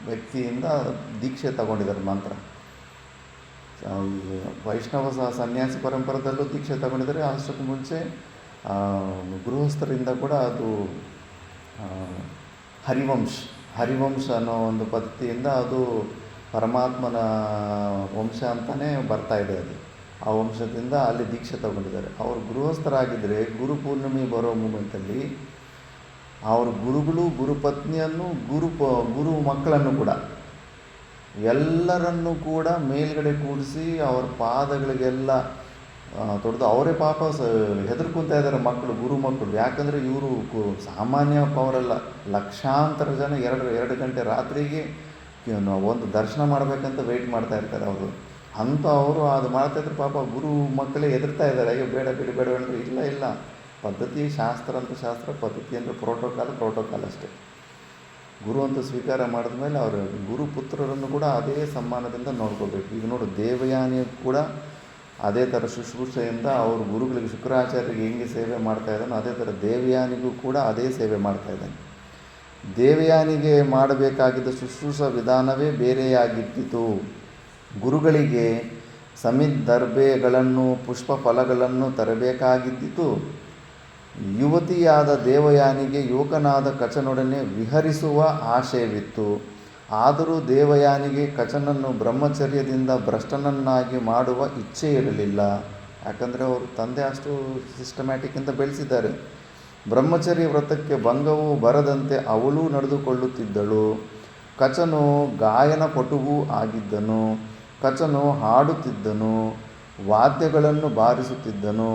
ವ್ಯಕ್ತಿಯಿಂದ ದೀಕ್ಷೆ ತಗೊಂಡಿದ್ದಾರೆ. ಮಂತ್ರ ವೈಷ್ಣವ ಸನ್ಯಾಸಿ ಪರಂಪರದಲ್ಲೂ ದೀಕ್ಷೆ ತಗೊಂಡಿದ್ದಾರೆ. ಅಷ್ಟಕ್ಕೂ ಮುಂಚೆ ಗೃಹಸ್ಥರಿಂದ ಕೂಡ ಅದು ಹರಿವಂಶ ಅನ್ನೋ ಒಂದು ಪದ್ಧತಿಯಿಂದ ಅದು ಪರಮಾತ್ಮನ ವಂಶ ಅಂತಲೇ ಬರ್ತಾಯಿದೆ. ಅದು ಆ ವಂಶದಿಂದ ಅಲ್ಲಿ ದೀಕ್ಷೆ ತಗೊಂಡಿದ್ದಾರೆ. ಅವರು ಗೃಹಸ್ಥರಾಗಿದ್ದರೆ ಗುರು ಬರೋ ಮೂಮೆಂಟಲ್ಲಿ ಅವ್ರ ಗುರುಗಳು, ಗುರುಪತ್ನಿಯನ್ನು, ಗುರು ಮಕ್ಕಳನ್ನು ಕೂಡ ಎಲ್ಲರನ್ನೂ ಕೂಡ ಮೇಲ್ಗಡೆ ಕೂಡಿಸಿ ಅವ್ರ ಪಾದಗಳಿಗೆಲ್ಲ ತೊಡೆದು ಅವರೇ ಪಾಪ ಹೆದರ್ಕೊತಾ ಇದ್ದಾರೆ ಮಕ್ಕಳು, ಗುರು ಮಕ್ಕಳು. ಯಾಕಂದರೆ ಇವರು ಸಾಮಾನ್ಯ ಅವರೆಲ್ಲ ಲಕ್ಷಾಂತರ ಜನ 2 ಗಂಟೆ ರಾತ್ರಿಗೆ ಒಂದು ದರ್ಶನ ಮಾಡಬೇಕಂತ ವೆಯ್ಟ್ ಮಾಡ್ತಾ ಇರ್ತಾರೆ ಅವರು. ಅಂತ ಅವರು ಅದು ಮಾಡ್ತಾಯಿದ್ರು. ಪಾಪ ಗುರು ಮಕ್ಕಳೇ ಹೆದರ್ತಾ ಇದ್ದಾರೆ, ಅಯ್ಯೋ ಬೇಡ ಅಂದರೆ ಇಲ್ಲ ಪದ್ಧತಿ, ಶಾಸ್ತ್ರ ಅಂತ ಶಾಸ್ತ್ರ, ಪದ್ಧತಿ ಅಂದರೆ ಪ್ರೋಟೋಕಾಲ್ ಅಷ್ಟೇ. ಗುರು ಅಂತ ಸ್ವೀಕಾರ ಮಾಡಿದ ಮೇಲೆ ಅವರು ಗುರುಪುತ್ರರನ್ನು ಕೂಡ ಅದೇ ಸಮ್ಮಾನದಿಂದ ನೋಡ್ಕೋಬೇಕು. ಈಗ ನೋಡು, ದೇವಯಾನಿಯು ಕೂಡ ಅದೇ ಥರ ಶುಶ್ರೂಷೆಯಿಂದ ಅವರು ಗುರುಗಳಿಗೆ, ಶುಕ್ರಾಚಾರ್ಯರಿಗೆ ಹೆಂಗೆ ಸೇವೆ ಮಾಡ್ತಾಯಿದ್ದಾನೋ ಅದೇ ಥರ ದೇವಯಾನಿಗೂ ಕೂಡ ಅದೇ ಸೇವೆ ಮಾಡ್ತಾಯಿದ್ದಾನೆ. ದೇವಯಾನಿಗೆ ಮಾಡಬೇಕಾಗಿದ್ದ ಶುಶ್ರೂಷಾ ವಿಧಾನವೇ ಬೇರೆಯಾಗಿದ್ದಿತು. ಗುರುಗಳಿಗೆ ಸಮಿದ್ದರ್ಭೆಗಳನ್ನು, ಪುಷ್ಪ ಫಲಗಳನ್ನು ತರಬೇಕಾಗಿದ್ದಿತು. ಯುವತಿಯಾದ ದೇವಯಾನಿಗೆ ಯುವಕನಾದ ಕಚನೊಡನೆ ವಿಹರಿಸುವ ಆಶಯವಿತ್ತು. ಆದರೂ ದೇವಯಾನಿಗೆ ಕಚನನ್ನು ಬ್ರಹ್ಮಚರ್ಯದಿಂದ ಭ್ರಷ್ಟನನ್ನಾಗಿ ಮಾಡುವ ಇಚ್ಛೆ ಇರಲಿಲ್ಲ. ಯಾಕಂದರೆ ಅವರು ತಂದೆ ಅಷ್ಟು ಸಿಸ್ಟಮ್ಯಾಟಿಕ್ಕಿಂದ ಬೆಳೆಸಿದ್ದಾರೆ. ಬ್ರಹ್ಮಚರ್ಯ ವ್ರತಕ್ಕೆ ಭಂಗವೂ ಬರದಂತೆ ಅವಳೂ ನಡೆದುಕೊಳ್ಳುತ್ತಿದ್ದಳು. ಕಚನು ಗಾಯನ ಪಟುವೂ ಆಗಿದ್ದನು. ಕಚನು ಹಾಡುತ್ತಿದ್ದನು, ವಾದ್ಯಗಳನ್ನು ಬಾರಿಸುತ್ತಿದ್ದನು,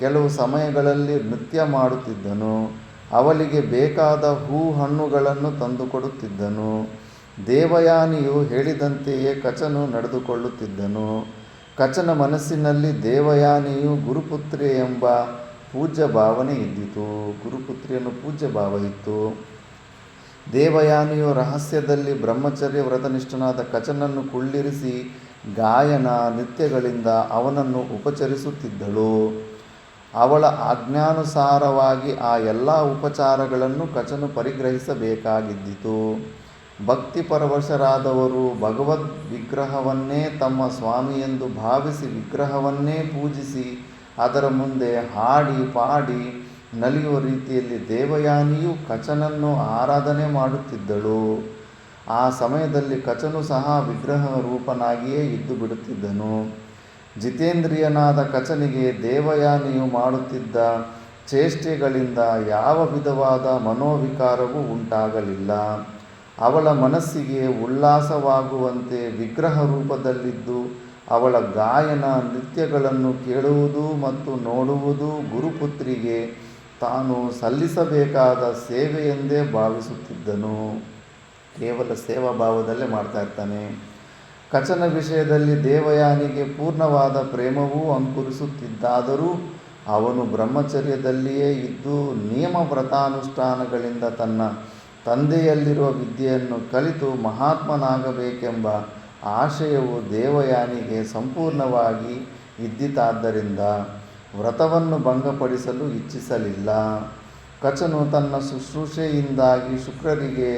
ಕೆಲವು ಸಮಯಗಳಲ್ಲಿ ನೃತ್ಯ ಮಾಡುತ್ತಿದ್ದನು. ಅವಳಿಗೆ ಬೇಕಾದ ಹಣ್ಣುಗಳನ್ನು ತಂದುಕೊಡುತ್ತಿದ್ದನು. ದೇವಯಾನಿಯು ಹೇಳಿದಂತೆಯೇ ಕಚನು ನಡೆದುಕೊಳ್ಳುತ್ತಿದ್ದನು. ಕಚನ ಮನಸ್ಸಿನಲ್ಲಿ ದೇವಯಾನಿಯು ಗುರುಪುತ್ರಿ ಎಂಬ ಪೂಜ್ಯ ಭಾವನೆ ಇದ್ದಿತು. ಗುರುಪುತ್ರಿಯನ್ನು ಪೂಜ್ಯ ಭಾವ ಇತ್ತು. ದೇವಯಾನಿಯು ರಹಸ್ಯದಲ್ಲಿ ಬ್ರಹ್ಮಚರ್ಯ ವ್ರತನಿಷ್ಠನಾದ ಕಚನನ್ನು ಕುಳ್ಳಿರಿಸಿ ಗಾಯನ ನೃತ್ಯಗಳಿಂದ ಅವನನ್ನು ಉಪಚರಿಸುತ್ತಿದ್ದಳು. ಅವಳ ಆಜ್ಞಾನುಸಾರವಾಗಿ ಆ ಎಲ್ಲ ಉಪಚಾರಗಳನ್ನು ಕಚನು ಪರಿಗ್ರಹಿಸಬೇಕಾಗಿದ್ದಿತು. ಭಕ್ತಿಪರವಶರಾದವರು ಭಗವದ್ ವಿಗ್ರಹವನ್ನೇ ತಮ್ಮ ಸ್ವಾಮಿಯೆಂದು ಭಾವಿಸಿ ವಿಗ್ರಹವನ್ನೇ ಪೂಜಿಸಿ ಅದರ ಮುಂದೆ ಹಾಡಿ ಪಾಡಿ ನಲಿಯುವ ರೀತಿಯಲ್ಲಿ ದೇವಯಾನಿಯು ಕಚನನ್ನು ಆರಾಧನೆ ಮಾಡುತ್ತಿದ್ದಳು. ಆ ಸಮಯದಲ್ಲಿ ಕಚನು ಸಹ ವಿಗ್ರಹ ರೂಪನಾಗಿಯೇ ಇದ್ದು ಬಿಡುತ್ತಿದ್ದನು. ಜಿತೇಂದ್ರಿಯನಾದ ಕಚನಿಗೆ ದೇವಯಾನಿಯು ಮಾಡುತ್ತಿದ್ದ ಚೇಷ್ಟೆಗಳಿಂದ ಯಾವ ವಿಧವಾದ ಮನೋವಿಕಾರವೂ ಉಂಟಾಗಲಿಲ್ಲ. ಅವಳ ಮನಸ್ಸಿಗೆ ಉಲ್ಲಾಸವಾಗುವಂತೆ ವಿಗ್ರಹ ರೂಪದಲ್ಲಿದ್ದು ಅವಳ ಗಾಯನ ನೃತ್ಯಗಳನ್ನು ಕೇಳುವುದು ಮತ್ತು ನೋಡುವುದು ಗುರುಪುತ್ರಿಗೆ ತಾನು ಸಲ್ಲಿಸಬೇಕಾದ ಸೇವೆಯೆಂದೇ ಭಾವಿಸುತ್ತಿದ್ದನು. ಕೇವಲ ಸೇವಾ ಭಾವದಲ್ಲೇ ಮಾಡ್ತಾ ಇರ್ತಾನೆ. ಕಚನ ವಿಷಯದಲ್ಲಿ ದೇವಯಾನಿಗೆ ಪೂರ್ಣವಾದ ಪ್ರೇಮವೂ ಅಂಕುರಿಸುತ್ತಿದ್ದಾದರೂ ಅವನು ಬ್ರಹ್ಮಚರ್ಯದಲ್ಲಿಯೇ ಇದ್ದು ನಿಯಮ ವ್ರತಾನುಷ್ಠಾನಗಳಿಂದ ತನ್ನ ತಂದೆಯಲ್ಲಿರುವ ವಿದ್ಯೆಯನ್ನು ಕಲಿತು ಮಹಾತ್ಮನಾಗಬೇಕೆಂಬ ಆಶಯವು ದೇವಯಾನಿಗೆ ಸಂಪೂರ್ಣವಾಗಿ ಇದ್ದಿತಾದ್ದರಿಂದ ವ್ರತವನ್ನು ಭಂಗಪಡಿಸಲು ಇಚ್ಛಿಸಲಿಲ್ಲ. ಕಚನು ತನ್ನ ಶುಶ್ರೂಷೆಯಿಂದಾಗಿ ಶುಕ್ರರಿಗೆ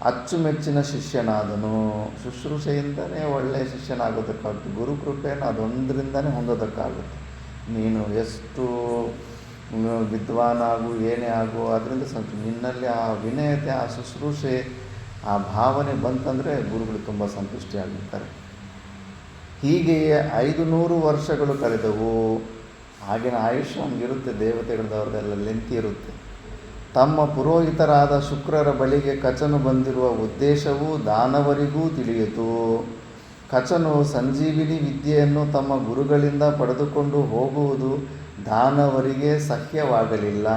ಅಚ್ಚುಮೆಚ್ಚಿನ ಶಿಷ್ಯನಾದನು. ಶುಶ್ರೂಷೆಯಿಂದಲೇ ಒಳ್ಳೆಯ ಶಿಷ್ಯನಾಗೋದಕ್ಕಾಗುತ್ತೆ. ಗುರುಕೃಪೆಯನ್ನು ಅದೊಂದರಿಂದನೇ ಹೊಂದೋದಕ್ಕಾಗುತ್ತೆ. ನೀನು ಎಷ್ಟು ವಿದ್ವಾನಾಗು ಏನೇ ಆಗು ಅದರಿಂದ ನಿನ್ನಲ್ಲಿ ಆ ವಿನಯತೆ, ಆ ಶುಶ್ರೂಷೆ, ಆ ಭಾವನೆ ಬಂತಂದರೆ ಗುರುಗಳು ತುಂಬ ಸಂತುಷ್ಟಿಯಾಗಿರ್ತಾರೆ. ಹೀಗೆಯೇ 500 ವರ್ಷಗಳು ಕಳೆದವು. ಆಗಿನ ಆಯುಷ್ಯ ಹಂಗಿರುತ್ತೆ, ದೇವತೆಗಳದವ್ರದ್ದೆಲ್ಲ ಲೆಂತಿ ಇರುತ್ತೆ. ತಮ್ಮ ಪುರೋಹಿತರಾದ ಶುಕ್ರರ ಬಳಿಗೆ ಕಚನು ಬಂದಿರುವ ಉದ್ದೇಶವು ದಾನವರಿಗೂ ತಿಳಿಯಿತು. ಕಚನು ಸಂಜೀವಿನಿ ವಿದ್ಯೆಯನ್ನು ತಮ್ಮ ಗುರುಗಳಿಂದ ಪಡೆದುಕೊಂಡು ಹೋಗುವುದು ದಾನವರಿಗೆ ಸಹ್ಯವಾಗಲಿಲ್ಲ.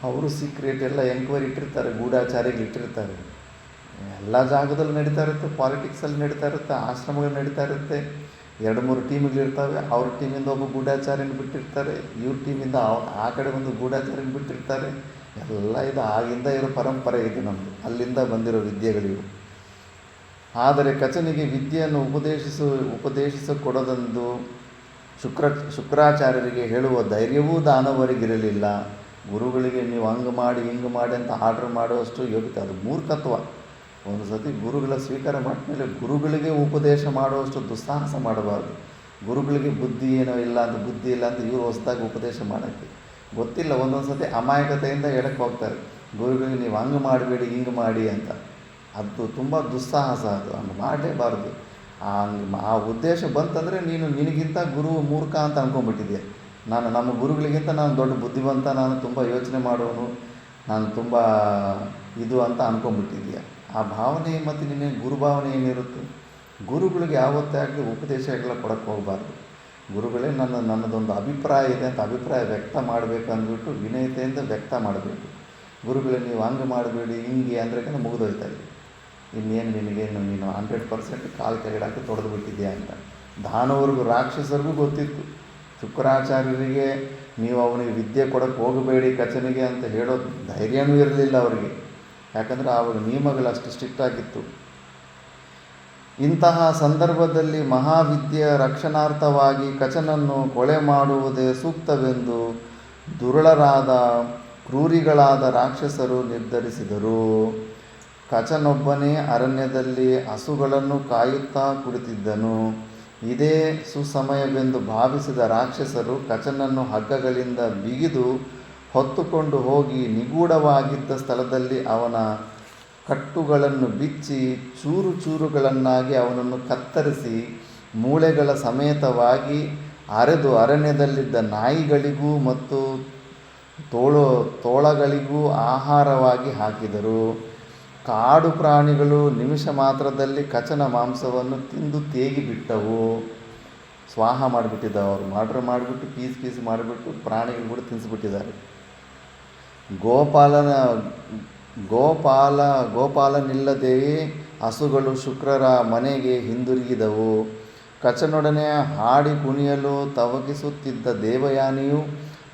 ಅವರು ಸೀಕ್ರೆಟ್ ಎಲ್ಲ ಎಂಕ್ವೈರಿ ಇಟ್ಟಿರ್ತಾರೆ, ಗೂಢಾಚಾರಿಗಳು ಇಟ್ಟಿರ್ತಾರೆ. ಎಲ್ಲ ಜಾಗದಲ್ಲಿ ನಡೀತಾ ಇರುತ್ತೆ, ಪಾಲಿಟಿಕ್ಸಲ್ಲಿ ನಡೀತಾ ಇರುತ್ತೆ, ಆಶ್ರಮಗಳು ನಡೀತಾ ಇರುತ್ತೆ. 2-3 ಟೀಮ್ಗಳಿರ್ತವೆ. ಅವ್ರ ಟೀಮಿಂದ ಒಬ್ಬ ಗೂಢಾಚಾರ್ಯನ ಬಿಟ್ಟಿರ್ತಾರೆ, ಇವ್ರ ಟೀಮಿಂದ ಆ ಕಡೆ ಒಂದು ಗೂಢಾಚಾರ್ಯನ ಬಿಟ್ಟಿರ್ತಾರೆ. ಎಲ್ಲ ಇದು ಆಗಿಂದ ಇರೋ ಪರಂಪರೆ ಇದು ನಮ್ಮದು, ಅಲ್ಲಿಂದ ಬಂದಿರೋ ವಿದ್ಯೆಗಳಿವು. ಆದರೆ ಕಚನಿಗೆ ವಿದ್ಯೆಯನ್ನು ಉಪದೇಶಿಸಿಕೊಡೋದೆಂದು ಶುಕ್ರಾಚಾರ್ಯರಿಗೆ ಹೇಳುವ ಧೈರ್ಯವೂ ದಾನವರಿಗಿರಲಿಲ್ಲ. ಗುರುಗಳಿಗೆ ನೀವು ಹಂಗೆ ಮಾಡಿ ಹಿಂಗೆ ಮಾಡಿ ಅಂತ ಆರ್ಡ್ರ್ ಮಾಡುವಷ್ಟು ಯೋಗ್ಯತೆ, ಅದು ಮೂರ್ಖತ್ವ. ಒಂದು ಸತಿ ಗುರುಗಳ ಸ್ವೀಕಾರ ಮಾಡಿದ್ಮೇಲೆ ಗುರುಗಳಿಗೆ ಉಪದೇಶ ಮಾಡುವಷ್ಟು ದುಸ್ಸಾಹಸ ಮಾಡಬಾರ್ದು. ಗುರುಗಳಿಗೆ ಬುದ್ಧಿ ಏನೋ ಇಲ್ಲ ಅಂತ, ಬುದ್ಧಿ ಇಲ್ಲ ಅಂತ ಇವರು ಹೊಸದಾಗಿ ಉಪದೇಶ ಮಾಡೋಕ್ಕೆ ಗೊತ್ತಿಲ್ಲ. ಒಂದೊಂದು ಸತಿ ಅಮಾಯಕತೆಯಿಂದ ಎಡಕ್ಕೆ ಹೋಗ್ತಾರೆ. ಗುರುಗಳಿಗೆ ನೀವು ಹಂಗೆ ಮಾಡಬೇಡಿ ಹಿಂಗೆ ಮಾಡಿ ಅಂತ. ಅದು ತುಂಬ ದುಸ್ಸಾಹಸ, ಅದು ಹಂಗೆ ಮಾಡಲೇಬಾರ್ದು. ಆ ಉದ್ದೇಶ ಬಂತಂದರೆ ನೀನು ನಿನಗಿಂತ ಗುರು ಮೂರ್ಖ ಅಂತ ಅಂದ್ಕೊಂಡ್ಬಿಟ್ಟಿದ್ಯಾ. ನಮ್ಮ ಗುರುಗಳಿಗಿಂತ ನಾನು ದೊಡ್ಡ ಬುದ್ಧಿವಂತ, ನಾನು ತುಂಬ ಯೋಚನೆ ಮಾಡೋನು, ನಾನು ತುಂಬ ಇದು ಅಂತ ಅಂದ್ಕೊಂಡ್ಬಿಟ್ಟಿದ್ಯಾ. ಆ ಭಾವನೆ ಮತ್ತು ನಿನ್ನ ಗುರುಭಾವನೆ ಏನಿರುತ್ತೆ. ಗುರುಗಳಿಗೆ ಯಾವತ್ತೇ ಆಗಲಿ ಉಪದೇಶಗಳ ಕೊಡೋಕ್ಕೆ ಹೋಗಬಾರ್ದು. ಗುರುಗಳೇ ನನ್ನದೊಂದು ಅಭಿಪ್ರಾಯ ಇದೆ ಅಂತ ಅಭಿಪ್ರಾಯ ವ್ಯಕ್ತ ಮಾಡಬೇಕು ಅಂದ್ಬಿಟ್ಟು ವಿನಯತೆಯಿಂದ ವ್ಯಕ್ತ ಮಾಡಬೇಕು. ಗುರುಗಳೇ ನೀವು ಹಂಗೆ ಮಾಡಬೇಡಿ ಹಿಂಗೆ ಅಂದ್ರೆ ಮುಗಿದೋಯ್ತಾ ಇದೆ. ಇನ್ನೇನು ನಿನಗೇನು, ನೀನು 100% ಕಾಲು ಕೆಳಗಡೆ ತೊಡೆದು ಬಿಟ್ಟಿದ್ಯಾ ಅಂತ. ದಾನವರಿಗೂ ರಾಕ್ಷಸರಿಗೂ ಗೊತ್ತಿತ್ತು. ಶುಕ್ರಾಚಾರ್ಯರಿಗೆ ನೀವು ಅವನಿಗೆ ವಿದ್ಯೆ ಕೊಡೋಕ್ಕೆ ಹೋಗಬೇಡಿ ಕಚನಿಗೆ ಅಂತ ಹೇಳೋ ಧೈರ್ಯವೂ ಇರಲಿಲ್ಲ ಅವರಿಗೆ. ಯಾಕಂದರೆ ಆವಾಗ ನಿಯಮಗಳು ಅಷ್ಟು ಸ್ಟ್ರಿಕ್ಟ್ ಆಗಿತ್ತು. ಇಂತಹ ಸಂದರ್ಭದಲ್ಲಿ ಮಹಾವಿದ್ಯೆಯ ರಕ್ಷಣಾರ್ಥವಾಗಿ ಕಚನನ್ನು ಕೊಲೆ ಮಾಡುವುದೇ ಸೂಕ್ತವೆಂದು ದುರುಳರಾದ ಕ್ರೂರಿಗಳಾದ ರಾಕ್ಷಸರು ನಿರ್ಧರಿಸಿದರು. ಕಚನೊಬ್ಬನೇ ಅರಣ್ಯದಲ್ಲಿ ಹಸುಗಳನ್ನು ಕಾಯುತ್ತಾ ಕುಳಿತಿದ್ದನು. ಇದೇ ಸುಸಮಯವೆಂದು ಭಾವಿಸಿದ ರಾಕ್ಷಸರು ಕಚನನ್ನು ಹಗ್ಗಗಳಿಂದ ಬಿಗಿದು ಹೊತ್ತುಕೊಂಡು ಹೋಗಿ ನಿಗೂಢವಾಗಿದ್ದ ಸ್ಥಳದಲ್ಲಿ ಅವನ ಕಟ್ಟುಗಳನ್ನು ಬಿಚ್ಚಿ ಚೂರು ಚೂರುಗಳನ್ನಾಗಿ ಅವನನ್ನು ಕತ್ತರಿಸಿ ಮೂಳೆಗಳ ಸಮೇತವಾಗಿ ಅರೆದು ಅರಣ್ಯದಲ್ಲಿದ್ದ ನಾಯಿಗಳಿಗೂ ಮತ್ತು ತೋಳಗಳಿಗೂ ಆಹಾರವಾಗಿ ಹಾಕಿದರು. ಕಾಡು ಪ್ರಾಣಿಗಳು ನಿಮಿಷ ಮಾತ್ರದಲ್ಲಿ ಕಚನ ಮಾಂಸವನ್ನು ತಿಂದು ತೇಗಿಬಿಟ್ಟವು. ಸ್ವಾಹ ಮಾಡಿಬಿಟ್ಟಿದ್ದಾವೆ. ಅವರು ಮರ್ಡರ್ ಮಾಡಿಬಿಟ್ಟು ಪೀಸ್ ಮಾಡಿಬಿಟ್ಟು ಪ್ರಾಣಿಗಳು ಕೂಡ ತಿನ್ನಿಸ್ಬಿಟ್ಟಿದ್ದಾರೆ. ಗೋಪಾಲನಿಲ್ಲದೆಯೇ ಹಸುಗಳು ಶುಕ್ರರ ಮನೆಗೆ ಹಿಂದಿರುಗಿದವು. ಕಚನೊಡನೆ ಹಾಡಿ ಕುಣಿಯಲು ತವಕಿಸುತ್ತಿದ್ದ ದೇವಯಾನಿಯು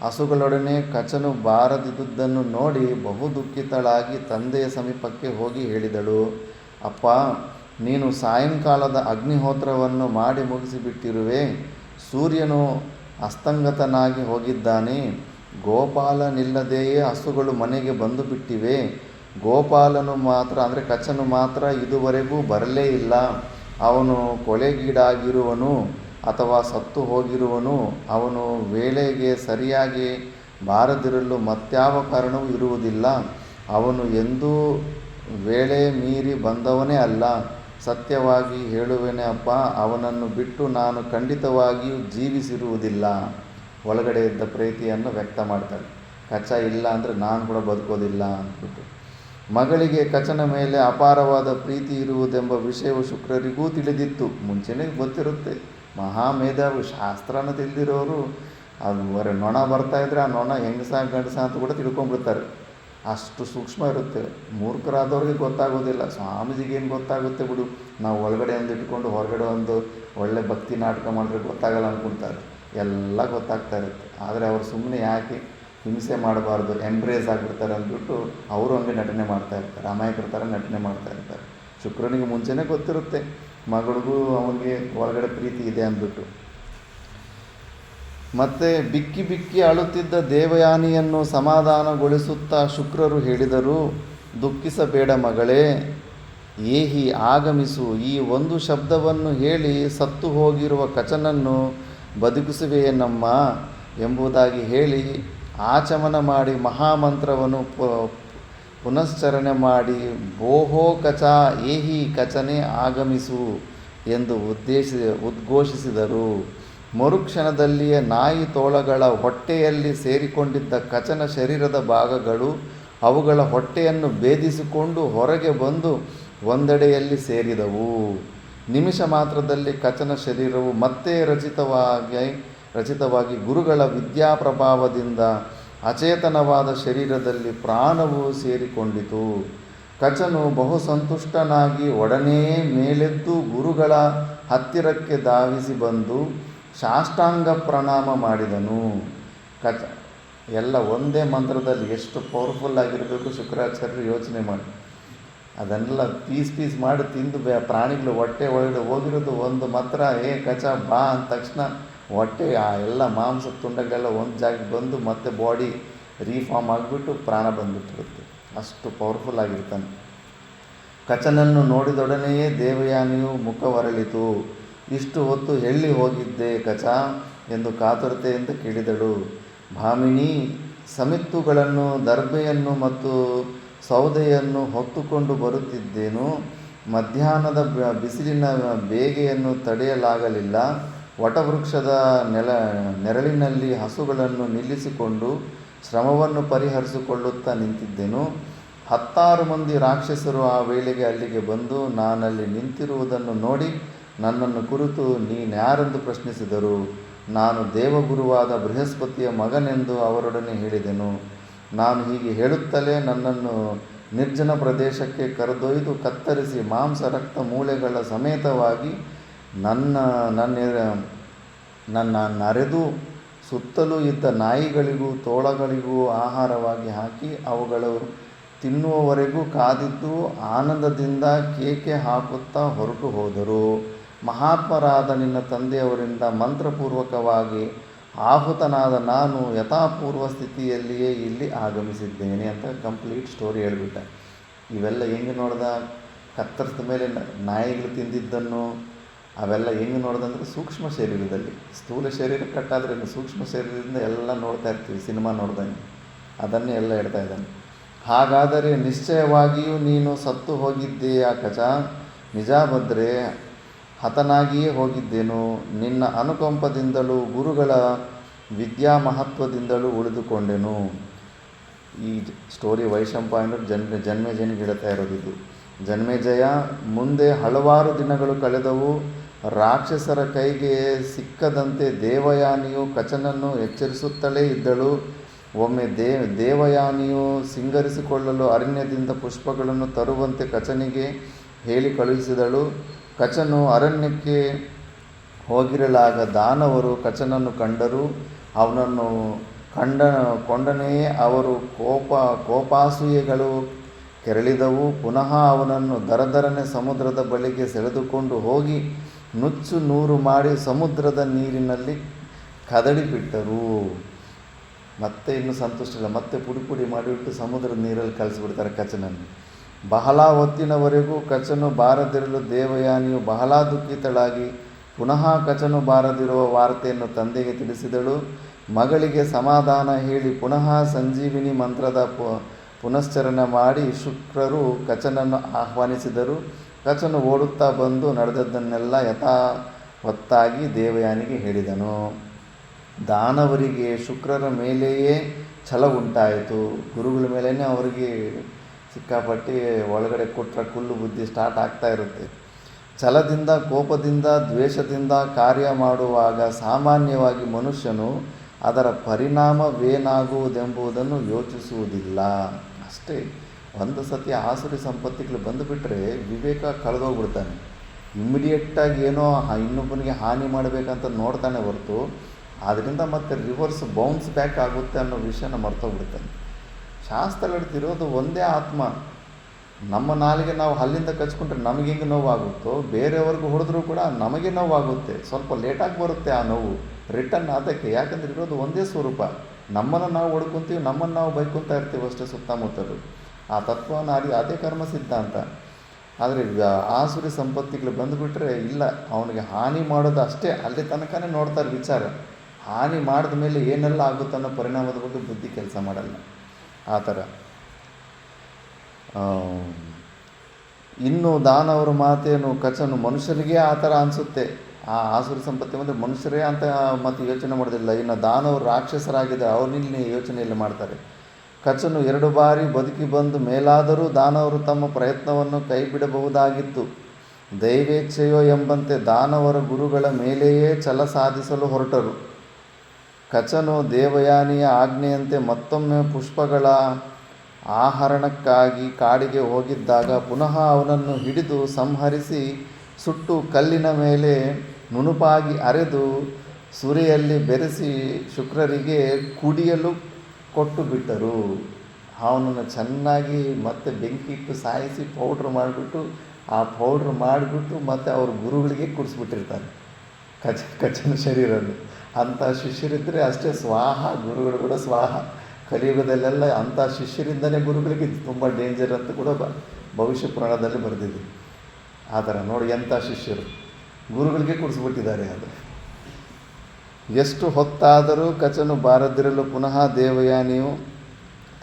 ಹಸುಗಳೊಡನೆ ಕಚನು ಬಾರದಿದ್ದುದನ್ನು ನೋಡಿ ಬಹು ದುಃಖಿತಳಾಗಿ ತಂದೆಯ ಸಮೀಪಕ್ಕೆ ಹೋಗಿ ಹೇಳಿದಳು, ಅಪ್ಪ, ನೀನು ಸಾಯಂಕಾಲದ ಅಗ್ನಿಹೋತ್ರವನ್ನು ಮಾಡಿ ಮುಗಿಸಿಬಿಟ್ಟಿರುವೆ. ಸೂರ್ಯನು ಅಸ್ತಂಗತನಾಗಿ ಹೋಗಿದ್ದಾನೆ. ಗೋಪಾಲನಿಲ್ಲದೆಯೇ ಹಸುಗಳು ಮನೆಗೆ ಬಂದು ಬಿಟ್ಟಿವೆ. ಗೋಪಾಲನು ಮಾತ್ರ ಅಂದರೆ ಕಚನು ಮಾತ್ರ ಇದುವರೆಗೂ ಬರಲೇ ಇಲ್ಲ. ಅವನು ಕೊಲೆಗೀಡಾಗಿರುವನು ಅಥವಾ ಸತ್ತು ಹೋಗಿರುವನು. ಅವನು ವೇಳೆಗೆ ಸರಿಯಾಗಿ ಬಾರದಿರಲು ಮತ್ಯಾವ ಕಾರಣವೂ ಇರುವುದಿಲ್ಲ. ಅವನು ಎಂದೂ ವೇಳೆ ಮೀರಿ ಬಂದವನೇ ಅಲ್ಲ. ಸತ್ಯವಾಗಿ ಹೇಳುವೆನೆ ಅಪ್ಪ, ಅವನನ್ನು ಬಿಟ್ಟು ನಾನು ಖಂಡಿತವಾಗಿಯೂ ಜೀವಿಸಿರುವುದಿಲ್ಲ. ಒಳಗಡೆ ಇದ್ದ ಪ್ರೀತಿಯನ್ನು ವ್ಯಕ್ತ ಮಾಡ್ತಾಳೆ. ಕಚ ಇಲ್ಲ ಅಂದರೆ ನಾನು ಕೂಡ ಬದುಕೋದಿಲ್ಲ ಅಂದ್ಬಿಟ್ಟು. ಮಗಳಿಗೆ ಕಚನ ಮೇಲೆ ಅಪಾರವಾದ ಪ್ರೀತಿ ಇರುವುದೆಂಬ ವಿಷಯವು ಶುಕ್ರರಿಗೂ ತಿಳಿದಿತ್ತು. ಮುಂಚೆನೇ ಗೊತ್ತಿರುತ್ತೆ. ಮಹಾಮೇಧಾವಿ, ಶಾಸ್ತ್ರನ ತಿಳಿದಿರೋರು ಅದು ನೊಣ ಬರ್ತಾಯಿದ್ರೆ ಆ ನೊಣ ಹೆಂಗಸ ಗಂಡಸ ಅಂತ ಕೂಡ ತಿಳ್ಕೊಂಡ್ಬಿಡ್ತಾರೆ. ಅಷ್ಟು ಸೂಕ್ಷ್ಮ ಇರುತ್ತೆ. ಮೂರ್ಖರಾದವ್ರಿಗೆ ಗೊತ್ತಾಗೋದಿಲ್ಲ. ಸ್ವಾಮೀಜಿಗೆ ಏನು ಗೊತ್ತಾಗುತ್ತೆ ಬಿಡು, ನಾವು ಒಳಗಡೆ ಒಂದು ಇಟ್ಕೊಂಡು ಹೊರಗಡೆ ಒಂದು ಒಳ್ಳೆ ಭಕ್ತಿ ನಾಟಕ ಮಾಡಿದ್ರೆ ಗೊತ್ತಾಗಲ್ಲ ಅಂದ್ಕೊಳ್ತಾರೆ. ಎಲ್ಲ ಗೊತ್ತಾಗ್ತಾ ಇರುತ್ತೆ. ಆದರೆ ಅವರು ಸುಮ್ಮನೆ ಯಾಕೆ ಹಿಂಸೆ ಮಾಡಬಾರ್ದು, ಎಂಬ್ರೇಸ್ ಆಗಿಬಿಡ್ತಾರೆ ಅಂದ್ಬಿಟ್ಟು ಅವರು ಹಂಗೆ ನಟನೆ ಮಾಡ್ತಾ ಇರ್ತಾರೆ. ಅಮಾಯಕರ ಥರ ನಟನೆ ಮಾಡ್ತಾ ಇರ್ತಾರೆ. ಶುಕ್ರನಿಗೆ ಮುಂಚೆನೇ ಗೊತ್ತಿರುತ್ತೆ ಮಗಳಿಗೂ ಅವನಿಗೆ ಹೊರಗಡೆ ಪ್ರೀತಿ ಇದೆ ಅಂದ್ಬಿಟ್ಟು. ಮತ್ತೆ ಬಿಕ್ಕಿ ಬಿಕ್ಕಿ ಅಳುತ್ತಿದ್ದ ದೇವಯಾನಿಯನ್ನು ಸಮಾಧಾನಗೊಳಿಸುತ್ತಾ ಶುಕ್ರರು ಹೇಳಿದರು, ದುಃಖಿಸಬೇಡ ಮಗಳೇ, ಏಹಿ ಆಗಮಿಸು. ಈ ಒಂದು ಶಬ್ದವನ್ನು ಹೇಳಿ ಸತ್ತು ಹೋಗಿರುವ ಕಚನನ್ನು ಬದುಕಿಸುವೆಯೇನಮ್ಮ ಎಂಬುದಾಗಿ ಹೇಳಿ ಆಚಮನ ಮಾಡಿ ಮಹಾಮಂತ್ರವನ್ನು ಪುನಶ್ಚರಣೆ ಮಾಡಿ ಬೋಹೋ ಕಚ ಏಹಿ ಕಚನೆ ಆಗಮಿಸು ಎಂದು ಉದ್ಘೋಷಿಸಿದರು. ಮರುಕ್ಷಣದಲ್ಲಿಯೇ ನಾಯಿ ತೋಳಗಳ ಹೊಟ್ಟೆಯಲ್ಲಿ ಸೇರಿಕೊಂಡಿದ್ದ ಕಚನ ಶರೀರದ ಭಾಗಗಳು ಅವುಗಳ ಹೊಟ್ಟೆಯನ್ನು ಭೇದಿಸಿಕೊಂಡು ಹೊರಗೆ ಬಂದು ಒಂದೆಡೆಯಲ್ಲಿ ನಿಮಿಷ ಮಾತ್ರದಲ್ಲಿ ಕಚನ ಶರೀರವು ಮತ್ತೆ ರಚಿತವಾಗಿ ಗುರುಗಳ ವಿದ್ಯಾಪ್ರಭಾವದಿಂದ ಅಚೇತನವಾದ ಶರೀರದಲ್ಲಿ ಪ್ರಾಣವು ಸೇರಿಕೊಂಡಿತು. ಕಚನು ಬಹು ಸಂತುಷ್ಟನಾಗಿ ಒಡನೆ ಮೇಲೆದ್ದು ಗುರುಗಳ ಹತ್ತಿರಕ್ಕೆ ಧಾವಿಸಿ ಬಂದು ಸಾಷ್ಟಾಂಗ ಪ್ರಣಾಮ ಮಾಡಿದನು. ಎಲ್ಲ ಒಂದೇ ಮಂತ್ರದಲ್ಲಿ ಎಷ್ಟು ಪವರ್ಫುಲ್ ಆಗಿರಬೇಕು ಶುಕ್ರಾಚಾರ್ಯರು ಯೋಚನೆ ಮಾಡಿ. ಅದನ್ನೆಲ್ಲ ಪೀಸ್ ಮಾಡಿ ತಿಂದು ಪ್ರಾಣಿಗಳು ಹೊಟ್ಟೆ ಒಳಗಡೆ ಹೋಗಿರೋದು ಒಂದು ಮಾತ್ರ, ಕಚ ಬಾ ಅಂದ ತಕ್ಷಣ ಹೊಟ್ಟೆ ಆ ಎಲ್ಲ ಮಾಂಸ ತುಂಡಗಳೆಲ್ಲ ಒಂದು ಜಾಗಕ್ಕೆ ಬಂದು ಮತ್ತೆ ಬಾಡಿ ರೀಫಾರ್ಮ್ ಆಗಿಬಿಟ್ಟು ಪ್ರಾಣ ಬಂದುಬಿಟ್ಟಿರುತ್ತೆ. ಅಷ್ಟು ಪವರ್ಫುಲ್ ಆಗಿರ್ತಾನೆ. ಕಚನನ್ನು ನೋಡಿದೊಡನೆಯೇ ದೇವಯಾನಿಯು ಮುಖ ಹೊರಳಿತು. ಇಷ್ಟು ಹೊತ್ತು ಎಲ್ಲಿ ಹೋಗಿದ್ದೆ ಕಚ ಎಂದು ಕಾತುರತೆಯಿಂದ ಕೇಳಿದಳು. ಭಾಮಿನಿ, ಸಮಿತ್ತುಗಳನ್ನು, ದರ್ಬೆಯನ್ನು ಮತ್ತು ಸೌದೆಯನ್ನು ಹೊತ್ತುಕೊಂಡು ಬರುತ್ತಿದ್ದೇನು. ಮಧ್ಯಾಹ್ನದ ಬಿಸಿಲಿನ ಬೇಗೆಯನ್ನು ತಡೆಯಲಾಗಲಿಲ್ಲ. ವಟವೃಕ್ಷದ ನೆರಳಿನಲ್ಲಿ ಹಸುಗಳನ್ನು ನಿಲ್ಲಿಸಿಕೊಂಡು ಶ್ರಮವನ್ನು ಪರಿಹರಿಸಿಕೊಳ್ಳುತ್ತಾ ನಿಂತಿದ್ದೆನು. 10 ಮಂದಿ ರಾಕ್ಷಸರು ಆ ವೇಳೆಗೆ ಅಲ್ಲಿಗೆ ಬಂದು ನಾನಲ್ಲಿ ನಿಂತಿರುವುದನ್ನು ನೋಡಿ ನನ್ನನ್ನು ಕುರಿತು ನೀನ್ಯಾರೆಂದು ಪ್ರಶ್ನಿಸಿದರು. ನಾನು ದೇವಗುರುವಾದ ಬೃಹಸ್ಪತಿಯ ಮಗನೆಂದು ಅವರೊಡನೆ ಹೇಳಿದೆನು. ನಾನು ಹೀಗೆ ಹೇಳುತ್ತಲೇ ನನ್ನನ್ನು ನಿರ್ಜನ ಪ್ರದೇಶಕ್ಕೆ ಕರೆದೊಯ್ದು ಕತ್ತರಿಸಿ ಮಾಂಸ ರಕ್ತ ಮೂಳೆಗಳ ಸಮೇತವಾಗಿ ನನ್ನ ನರೆದು ಸುತ್ತಲೂ ಇದ್ದ ನಾಯಿಗಳಿಗೂ ತೋಳಗಳಿಗೂ ಆಹಾರವಾಗಿ ಹಾಕಿ ಅವುಗಳು ತಿನ್ನುವವರೆಗೂ ಕಾದಿದ್ದು ಆನಂದದಿಂದ ಕೇಕೆ ಹಾಕುತ್ತಾ ಹೊರಟು ಹೋದರು. ಮಹಾತ್ಮರಾದ ನಿನ್ನ ತಂದೆಯವರಿಂದ ಮಂತ್ರಪೂರ್ವಕವಾಗಿ ಆಹುತನಾದ ನಾನು ಯಥಾಪೂರ್ವ ಸ್ಥಿತಿಯಲ್ಲಿಯೇ ಇಲ್ಲಿ ಆಗಮಿಸಿದ್ದೇನೆ ಅಂತ ಕಂಪ್ಲೀಟ್ ಸ್ಟೋರಿ ಹೇಳ್ಬಿಟ್ಟೆ. ಇವೆಲ್ಲ ಹೆಂಗೆ ನೋಡ್ದ, ಕತ್ತರಿಸಿದ ಮೇಲೆ ನಾಯಿಗಳು ತಿಂದಿದ್ದನ್ನು ಅವೆಲ್ಲ ಹೆಂಗೆ ನೋಡ್ದಂದ್ರೆ ಸೂಕ್ಷ್ಮ ಶರೀರದಲ್ಲಿ. ಸ್ಥೂಲ ಶರೀರ ಕಟ್ಟಾದ್ರೆ ಸೂಕ್ಷ್ಮ ಶರೀರದಿಂದ ಎಲ್ಲ ನೋಡ್ತಾ ಇರ್ತೀವಿ, ಸಿನಿಮಾ ನೋಡ್ದಂಗೆ. ಅದನ್ನೇ ಎಲ್ಲ ಹೇಳ್ತಾ ಇದ್ದಾನೆ. ಹಾಗಾದರೆ ನಿಶ್ಚಯವಾಗಿಯೂ ನೀನು ಸತ್ತು ಹೋಗಿದ್ದೀಯಾ ಕಚ? ನಿಜ ಬಂದರೆ ಹತನಾಗಿಯೇ ಹೋಗಿದ್ದೇನು. ನಿನ್ನ ಅನುಕಂಪದಿಂದಲೂ ಗುರುಗಳ ವಿದ್ಯಾ ಮಹತ್ವದಿಂದಲೂ ಉಳಿದುಕೊಂಡೆನು. ಈ ಸ್ಟೋರಿ ವೈಶಂಪಾಯನರು ಜನ್ಮೇಜಯನಿಗೆ ಹೇಳ್ತಾ ಇರೋದಿದು. ಜನ್ಮೇಜಯ, ಮುಂದೆ ಹಲವಾರು ದಿನಗಳು ಕಳೆದವು. ರಾಕ್ಷಸರ ಕೈಗೆ ಸಿಕ್ಕದಂತೆ ದೇವಯಾನಿಯು ಕಚನನ್ನು ಎಚ್ಚರಿಸುತ್ತಲೇ ಇದ್ದಳು. ಒಮ್ಮೆ ದೇವಯಾನಿಯು ಸಿಂಗರಿಸಿಕೊಳ್ಳಲು ಅರಣ್ಯದಿಂದ ಪುಷ್ಪಗಳನ್ನು ತರುವಂತೆ ಕಚನಿಗೆ ಹೇಳಿ ಕಳುಹಿಸಿದಳು. ಕಚನು ಅರಣ್ಯಕ್ಕೆ ಹೋಗಿರಲಾಗ ದಾನವರು ಕಚನನ್ನು ಕಂಡರು. ಅವನನ್ನು ಕಂಡ ಕೊಂಡನೆಯೇ ಅವರು ಕೋಪಾಸೂಯೆಗಳು ಕೆರಳಿದವು. ಪುನಃ ಅವನನ್ನು ದರದರನೆ ಸಮುದ್ರದ ಬಳಿಗೆ ಸೆಳೆದುಕೊಂಡು ಹೋಗಿ ನುಚ್ಚು ನೂರು ಮಾಡಿ ಸಮುದ್ರದ ನೀರಿನಲ್ಲಿ ಕದಡಿಬಿಟ್ಟರು. ಮತ್ತೆ ಇನ್ನೂ ಸಂತುಷ್ಟಿಲ್ಲ, ಮತ್ತೆ ಪುಡಿ ಪುಡಿ ಮಾಡಿಬಿಟ್ಟು ಸಮುದ್ರದ ನೀರಲ್ಲಿ ಕಳಿಸಿಬಿಡ್ತಾರೆ ಕಚನನ್ನು. ಬಹಳ ಹೊತ್ತಿನವರೆಗೂ ಕಚನು ಬಾರದಿರಲು ದೇವಯಾನಿಯು ಬಹಳ ದುಃಖಿತಳಾಗಿ ಪುನಃ ಕಚನು ಬಾರದಿರುವ ವಾರ್ತೆಯನ್ನು ತಂದೆಗೆ ತಿಳಿಸಿದಳು. ಮಗಳಿಗೆ ಸಮಾಧಾನ ಹೇಳಿ ಪುನಃ ಸಂಜೀವಿನಿ ಮಂತ್ರದ ಪುನಶ್ಚರಣ ಮಾಡಿ ಶುಕ್ರರು ಕಚನನ್ನು ಆಹ್ವಾನಿಸಿದರು. ಕಚನು ಓಡುತ್ತಾ ಬಂದು ನಡೆದದ್ದನ್ನೆಲ್ಲ ಯಥಾವತ್ತಾಗಿ ದೇವಯಾನಿಗೆ ಹೇಳಿದನು. ದಾನವರಿಗೆ ಶುಕ್ರರ ಮೇಲೆಯೇ ಛಲ ಉಂಟಾಯಿತು. ಗುರುಗಳ ಮೇಲೇ ಅವರಿಗೆ ಸಿಕ್ಕಾಪಟ್ಟಿ ಒಳಗಡೆ ಕೊಟ್ಟರೆ ಕುಲ್ಲು ಬುದ್ಧಿ ಸ್ಟಾರ್ಟ್ ಆಗ್ತಾ ಇರುತ್ತೆ. ಛಲದಿಂದ, ಕೋಪದಿಂದ, ದ್ವೇಷದಿಂದ ಕಾರ್ಯ ಮಾಡುವಾಗ ಸಾಮಾನ್ಯವಾಗಿ ಮನುಷ್ಯನು ಅದರ ಪರಿಣಾಮವೇನಾಗುವುದೆಂಬುದನ್ನು ಯೋಚಿಸುವುದಿಲ್ಲ. ಅಷ್ಟೇ. ಒಂದು ಸತಿ ಆಸುರಿ ಸಂಪತ್ತಿಗಳು ಬಂದುಬಿಟ್ರೆ ವಿವೇಕ ಕಳೆದೋಗ್ಬಿಡ್ತಾನೆ. ಇಮ್ಮಿಡಿಯೇಟಾಗಿ ಏನೋ ಇನ್ನೊಬ್ಬನಿಗೆ ಹಾನಿ ಮಾಡಬೇಕಂತ ನೋಡ್ತಾನೆ ಹೊರತು ಅದರಿಂದ ಮತ್ತೆ ರಿವರ್ಸ್ ಬೌನ್ಸ್ ಬ್ಯಾಕ್ ಆಗುತ್ತೆ ಅನ್ನೋ ವಿಷಯನ ಮರ್ತೋಗ್ಬಿಡ್ತಾನೆ. ಶಾಸ್ತ್ರಗಳತ್ತಿರೋದು ಒಂದೇ ಆತ್ಮ. ನಮ್ಮ ನಾಲಿಗೆ ನಾವು ಹಲ್ಲಿಂದ ಕಚ್ಕೊಂಡ್ರೆ ನಮಗೆ ಹೆಂಗೆ ನೋವಾಗುತ್ತೋ ಬೇರೆಯವ್ರಿಗೂ ಹೊಡೆದ್ರೂ ಕೂಡ ನಮಗೆ ನೋವಾಗುತ್ತೆ. ಸ್ವಲ್ಪ ಲೇಟಾಗಿ ಬರುತ್ತೆ ಆ ನೋವು ರಿಟರ್ನ್ ಅದಕ್ಕೆ. ಯಾಕಂದರೆ ಇರೋದು ಒಂದೇ ಸ್ವರೂಪ. ನಮ್ಮನ್ನು ನಾವು ಹೊಡ್ಕೊತೀವಿ, ನಮ್ಮನ್ನು ನಾವು ಬೈಕೊತಾ ಇರ್ತೀವಿ ಅಷ್ಟೇ ಸುತ್ತಮುತ್ತಲು. ಆ ತತ್ವವನ್ನು ಅದೇ ಕರ್ಮ ಸಿದ್ಧಾಂತ. ಆದರೆ ಆಸುರಿ ಸಂಪತ್ತಿಗಳು ಬಂದುಬಿಟ್ರೆ ಇಲ್ಲ, ಅವನಿಗೆ ಹಾನಿ ಮಾಡೋದು ಅಷ್ಟೇ, ಅಲ್ಲಿ ತನಕನೇ ನೋಡ್ತಾರೆ ವಿಚಾರ. ಹಾನಿ ಮಾಡಿದ ಮೇಲೆ ಏನೆಲ್ಲ ಆಗುತ್ತೆ ಅನ್ನೋ ಪರಿಣಾಮದ ಬಗ್ಗೆ ಬುದ್ಧಿ ಕೆಲಸ ಮಾಡಲ್ಲ. ಆ ಥರ. ಇನ್ನು ದಾನವರ ಮಾತೇನು ಕಚನು ಮನುಷ್ಯರಿಗೆ ಆ ಥರ ಅನಿಸುತ್ತೆ. ಆ ಆಸುರಿ ಸಂಪತ್ತಿ ಅಂದರೆ ಮನುಷ್ಯರೇ ಅಂತ ಮತ್ತು ಯೋಚನೆ ಮಾಡೋದಿಲ್ಲ. ಇನ್ನು ದಾನವರು ರಾಕ್ಷಸರಾಗಿದ್ದಾರೆ, ಅವ್ರನ್ನಿಲ್ಲಿ ಯೋಚನೆಯಲ್ಲಿ ಮಾಡ್ತಾರೆ. ಕಚನು 2 ಬಾರಿ ಬದುಕಿ ಬಂದು ಮೇಲಾದರೂ ದಾನವರು ತಮ್ಮ ಪ್ರಯತ್ನವನ್ನು ಕೈ ಬಿಡಬಹುದಾಗಿತ್ತು. ದೈವೇಚ್ಛೆಯೋ ಎಂಬಂತೆ ದಾನವರ ಗುರುಗಳ ಮೇಲೆಯೇ ಛಲ ಸಾಧಿಸಲು ಹೊರಟರು. ಕಚನು ದೇವಯಾನಿಯ ಆಜ್ಞೆಯಂತೆ ಮತ್ತೊಮ್ಮೆ ಪುಷ್ಪಗಳ ಆಹರಣಕ್ಕಾಗಿ ಕಾಡಿಗೆ ಹೋಗಿದ್ದಾಗ ಪುನಃ ಅವನನ್ನು ಹಿಡಿದು ಸಂಹರಿಸಿ ಸುಟ್ಟು ಕಲ್ಲಿನ ಮೇಲೆ ನುಣುಪಾಗಿ ಅರೆದು ಸುರಿಯಲ್ಲಿ ಬೆರೆಸಿ ಶುಕ್ರರಿಗೆ ಕುಡಿಯಲು ಕೊಟ್ಟು ಬಿಟ್ಟರು. ಅವನನ್ನು ಚೆನ್ನಾಗಿ ಮತ್ತೆ ಬೆಂಕಿ ಇಟ್ಟು ಸಾಯಿಸಿ ಪೌಡ್ರ್ ಮಾಡಿಬಿಟ್ಟು ಮತ್ತು ಅವ್ರ ಗುರುಗಳಿಗೆ ಕುಡಿಸ್ಬಿಟ್ಟಿರ್ತಾರೆ ಕಚನ ಶರೀರವನ್ನು. ಅಂಥ ಶಿಷ್ಯರಿದ್ದರೆ ಅಷ್ಟೇ ಸ್ವಾಹ, ಗುರುಗಳು ಕೂಡ ಸ್ವಾಹ. ಕಲಿಯುಗದಲ್ಲೆಲ್ಲ ಅಂಥ ಶಿಷ್ಯರಿಂದನೇ ಗುರುಗಳಿಗೆ ತುಂಬ ಡೇಂಜರ್ ಅಂತ ಕೂಡ ಭವಿಷ್ಯ ಪುರಾಣದಲ್ಲಿ ಬರೆದಿದೆ. ಆ ಥರ ನೋಡಿ, ಎಂಥ ಶಿಷ್ಯರು ಗುರುಗಳಿಗೆ ಕುಡಿಸ್ಬಿಟ್ಟಿದ್ದಾರೆ. ಅದು ಎಷ್ಟು ಹೊತ್ತಾದರೂ ಕಚನು ಬಾರದಿರಲು ಪುನಃ ದೇವಯಾನಿಯು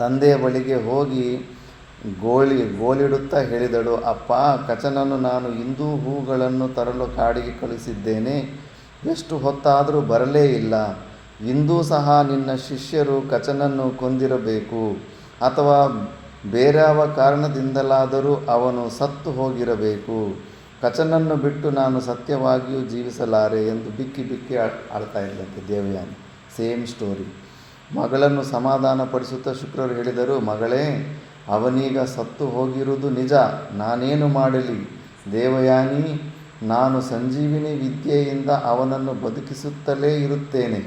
ತಂದೆಯ ಬಳಿಗೆ ಹೋಗಿ ಗೋಳಿಡುತ್ತಾ ಹೇಳಿದಳು, ಅಪ್ಪ, ಕಚನನ್ನು ನಾನು ಇಂದು ಹೂಗಳನ್ನು ತರಲು ಕಾಡಿಗೆ ಕಳಿಸಿದ್ದೇನೆ. ಎಷ್ಟು ಹೊತ್ತಾದರೂ ಬರಲೇ ಇಲ್ಲ. ಇಂದೂ ಸಹ ನಿನ್ನ ಶಿಷ್ಯರು ಕಚನನ್ನು ಕೊಂದಿರಬೇಕು, ಅಥವಾ ಬೇರ್ಯಾವ ಕಾರಣದಿಂದಲಾದರೂ ಅವನು ಸತ್ತು ಹೋಗಿರಬೇಕು. ಕಚನನ್ನು ಬಿಟ್ಟು ನಾನು ಸತ್ಯವಾಗಿಯೂ ಜೀವಿಸಲಾರೆ ಎಂದು ಬಿಕ್ಕಿ ಬಿಕ್ಕಿ ಆಳ್ತಾ ಇದ್ದಂತೆ ದೇವಯಾನಿ. Same story. ಮಗಳನ್ನು ಸಮಾಧಾನಪಡಿಸುತ್ತಾ ಶುಕ್ರರು ಹೇಳಿದರು, ಮಗಳೇ, ಅವನೀಗ ಸತ್ತು ಹೋಗಿರುವುದು ನಿಜ. ನಾನೇನು ಮಾಡಲಿ ದೇವಯಾನಿ? ನಾನು ಸಂಜೀವಿನಿ ವಿದ್ಯೆಯಿಂದ ಅವನನ್ನು ಬದುಕಿಸುತ್ತಲೇ ಇರುತ್ತೇನೆ.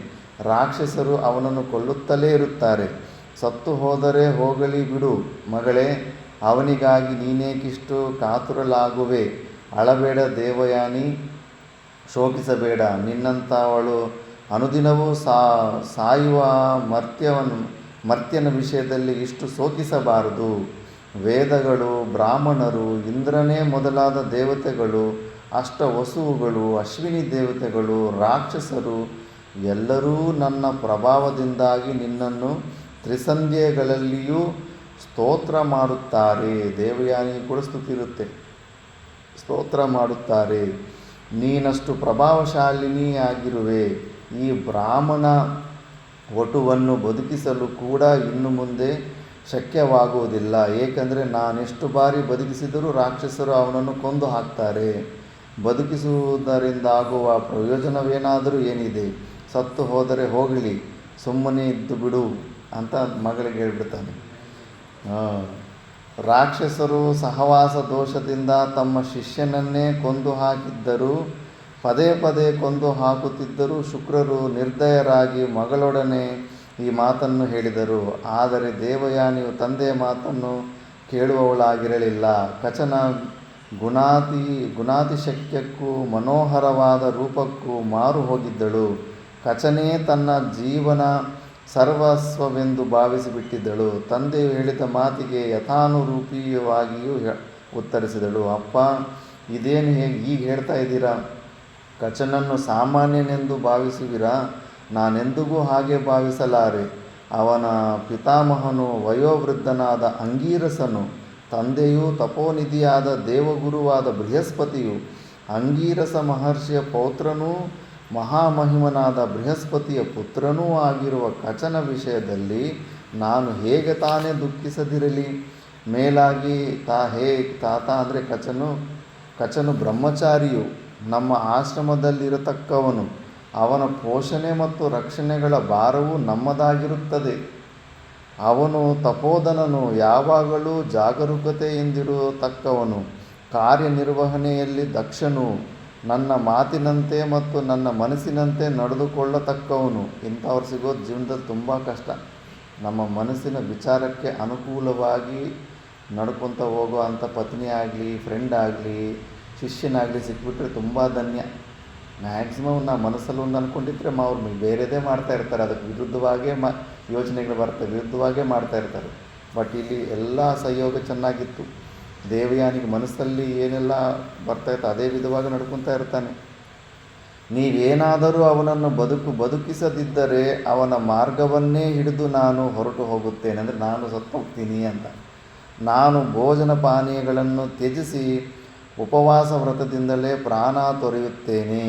ರಾಕ್ಷಸರು ಅವನನ್ನು ಕೊಲ್ಲುತ್ತಲೇ ಇರುತ್ತಾರೆ. ಸತ್ತು ಹೋದರೆ ಹೋಗಲಿ ಬಿಡು ಮಗಳೇ. ಅವನಿಗಾಗಿ ನೀನೇಕಿಷ್ಟು ಕಾತುರಲಾಗುವೆ? ಅಳಬೇಡ ದೇವಯಾನಿ, ಶೋಕಿಸಬೇಡ. ನಿನ್ನಂಥವಳು ಅನುದಿನವೂ ಸಾಯುವ ಮರ್ತ್ಯನ ವಿಷಯದಲ್ಲಿ ಇಷ್ಟು ಶೋಕಿಸಬಾರದು. ವೇದಗಳು, ಬ್ರಾಹ್ಮಣರು, ಇಂದ್ರನೇ ಮೊದಲಾದ ದೇವತೆಗಳು, ಅಷ್ಟವಸುಗಳು, ಅಶ್ವಿನಿ ದೇವತೆಗಳು, ರಾಕ್ಷಸರು ಎಲ್ಲರೂ ನನ್ನ ಪ್ರಭಾವದಿಂದಾಗಿ ನಿನ್ನನ್ನು ತ್ರಿಸಂಧ್ಯೆಗಳಲ್ಲಿಯೂ ಸ್ತೋತ್ರ ಮಾಡುತ್ತಾರೆ. ದೇವಯಾನಿ ಕೂಡ ಸ್ತುತಿ ಇರುತ್ತೆ. ಸ್ತೋತ್ರ ಮಾಡುತ್ತಾರೆ. ನೀನಷ್ಟು ಪ್ರಭಾವಶಾಲಿನಿಯಾಗಿರುವೆ. ಈ ಬ್ರಾಹ್ಮಣ ವಟುವನ್ನು ಬದುಕಿಸಲು ಕೂಡ ಇನ್ನು ಮುಂದೆ ಶಕ್ಯವಾಗುವುದಿಲ್ಲ. ಏಕೆಂದರೆ ನಾನೆಷ್ಟು ಬಾರಿ ಬದುಕಿಸಿದರೂ ರಾಕ್ಷಸರು ಅವನನ್ನು ಕೊಂದು ಹಾಕ್ತಾರೆ. ಬದುಕಿಸುವುದರಿಂದಾಗುವ ಪ್ರಯೋಜನವೇನಾದರೂ ಏನಿದೆ? ಸತ್ತು ಹೋದರೆ ಹೋಗಲಿ, ಸುಮ್ಮನೆ ಇದ್ದು ಬಿಡು ಅಂತ ಮಗಳಿಗೆ ಹೇಳ್ಬಿಡ್ತಾನೆ. ರಾಕ್ಷಸರು ಸಹವಾಸ ದೋಷದಿಂದ ತಮ್ಮ ಶಿಷ್ಯನನ್ನೇ ಕೊಂದು ಹಾಕಿದ್ದರೂ, ಪದೇ ಪದೇ ಕೊಂದು ಹಾಕುತ್ತಿದ್ದರೂ ಶುಕ್ರರು ನಿರ್ದಯರಾಗಿ ಮಗಳೊಡನೆ ಈ ಮಾತನ್ನು ಹೇಳಿದರು. ಆದರೆ ದೇವಯಾನಿಯು ತಂದೆಯ ಮಾತನ್ನು ಕೇಳುವವಳಾಗಿರಲಿಲ್ಲ. ಕಚನ ಗುಣಾತಿಶಕ್ಯಕ್ಕೂ ಮನೋಹರವಾದ ರೂಪಕ್ಕೂ ಮಾರು ಹೋಗಿದ್ದಳು. ಕಚನೇ ತನ್ನ ಜೀವನ ಸರ್ವಸ್ವವೆಂದು ಭಾವಿಸಿಬಿಟ್ಟಿದ್ದಳು. ತಂದೆಯು ಹೇಳಿದ ಮಾತಿಗೆ ಯಥಾನುರೂಪಿಯಾಗಿಯೂ ಉತ್ತರಿಸಿದಳು. ಅಪ್ಪ, ಇದೇನು ಈಗ ಹೇಳ್ತಾ ಇದ್ದೀರಾ? ಕಚನನ್ನು ಸಾಮಾನ್ಯನೆಂದು ಭಾವಿಸುವಿರಾ? ನಾನೆಂದಿಗೂ ಹಾಗೆ ಭಾವಿಸಲಾರೆ. ಅವನ ಪಿತಾಮಹನು ವಯೋವೃದ್ಧನಾದ ಅಂಗೀರಸನು, ತಂದೆಯೂ ತಪೋನಿಧಿಯಾದ ದೇವಗುರುವಾದ ಬೃಹಸ್ಪತಿಯು, ಅಂಗೀರಸ ಮಹರ್ಷಿಯ ಪೌತ್ರನೂ ಮಹಾಮಹಿಮನಾದ ಬೃಹಸ್ಪತಿಯ ಪುತ್ರನೂ ಆಗಿರುವ ಕಚನ ವಿಷಯದಲ್ಲಿ ನಾನು ಹೇಗೆ ತಾನೇ ದುಃಖಿಸದಿರಲಿ? ಮೇಲಾಗಿ ತಾತ ಅಂದರೆ ಕಚನು ಬ್ರಹ್ಮಚಾರಿಯು, ನಮ್ಮ ಆಶ್ರಮದಲ್ಲಿರತಕ್ಕವನು. ಅವನ ಪೋಷಣೆ ಮತ್ತು ರಕ್ಷಣೆಗಳ ಭಾರವು ನಮ್ಮದಾಗಿರುತ್ತದೆ. ಅವನು ತಪೋಧನನು, ಯಾವಾಗಲೂ ಜಾಗರೂಕತೆಯಿಂದಿರತಕ್ಕವನು, ಕಾರ್ಯನಿರ್ವಹಣೆಯಲ್ಲಿ ದಕ್ಷನು, ನನ್ನ ಮಾತಿನಂತೆ ಮತ್ತು ನನ್ನ ಮನಸ್ಸಿನಂತೆ ನಡೆದುಕೊಳ್ಳತಕ್ಕವನು. ಇಂಥವ್ರು ಸಿಗೋದು ಜೀವನದಲ್ಲಿ ತುಂಬ ಕಷ್ಟ. ನಮ್ಮ ಮನಸ್ಸಿನ ವಿಚಾರಕ್ಕೆ ಅನುಕೂಲವಾಗಿ ನಡ್ಕೊತ ಹೋಗೋ ಅಂಥ ಪತ್ನಿ ಆಗಲಿ, ಫ್ರೆಂಡ್ ಆಗಲಿ, ಶಿಷ್ಯನಾಗಲಿ ಸಿಕ್ಬಿಟ್ರೆ ತುಂಬ ಧನ್ಯ. ಮ್ಯಾಕ್ಸಿಮಮ್ ನಾವು ಮನಸ್ಸಲ್ಲಿ ಒಂದು ಅಂದ್ಕೊಂಡಿದ್ರೆ ಅವ್ರು ಬೇರೆದೇ ಮಾಡ್ತಾಯಿರ್ತಾರೆ. ಅದಕ್ಕೆ ವಿರುದ್ಧವಾಗೇ ಯೋಚನೆಗಳು ಬರ್ತವೆ, ವಿರುದ್ಧವಾಗೇ ಮಾಡ್ತಾಯಿರ್ತಾರೆ. ಬಟ್ ಇಲ್ಲಿ ಎಲ್ಲ ಸಂಯೋಗ ಚೆನ್ನಾಗಿತ್ತು. ದೇವಯಾನಿಗೆ ಮನಸ್ಸಲ್ಲಿ ಏನೆಲ್ಲ ಬರ್ತಾಯಿತ್ತು ಅದೇ ವಿಧವಾಗಿ ನಡ್ಕೊತಾ ಇರ್ತಾನೆ. ನೀವೇನಾದರೂ ಅವನನ್ನು ಬದುಕಿಸದಿದ್ದರೆ ಅವನ ಮಾರ್ಗವನ್ನೇ ಹಿಡಿದು ನಾನು ಹೊರಟು ಹೋಗುತ್ತೇನೆ, ಅಂದರೆ ನಾನು ಸತ್ತು ಹೋಗ್ತೀನಿ ಅಂತ. ನಾನು ಭೋಜನ ಪಾನೀಯಗಳನ್ನು ತ್ಯಜಿಸಿ ಉಪವಾಸ ವ್ರತದಿಂದಲೇ ಪ್ರಾಣ ತೊರೆಯುತ್ತೇನೆ.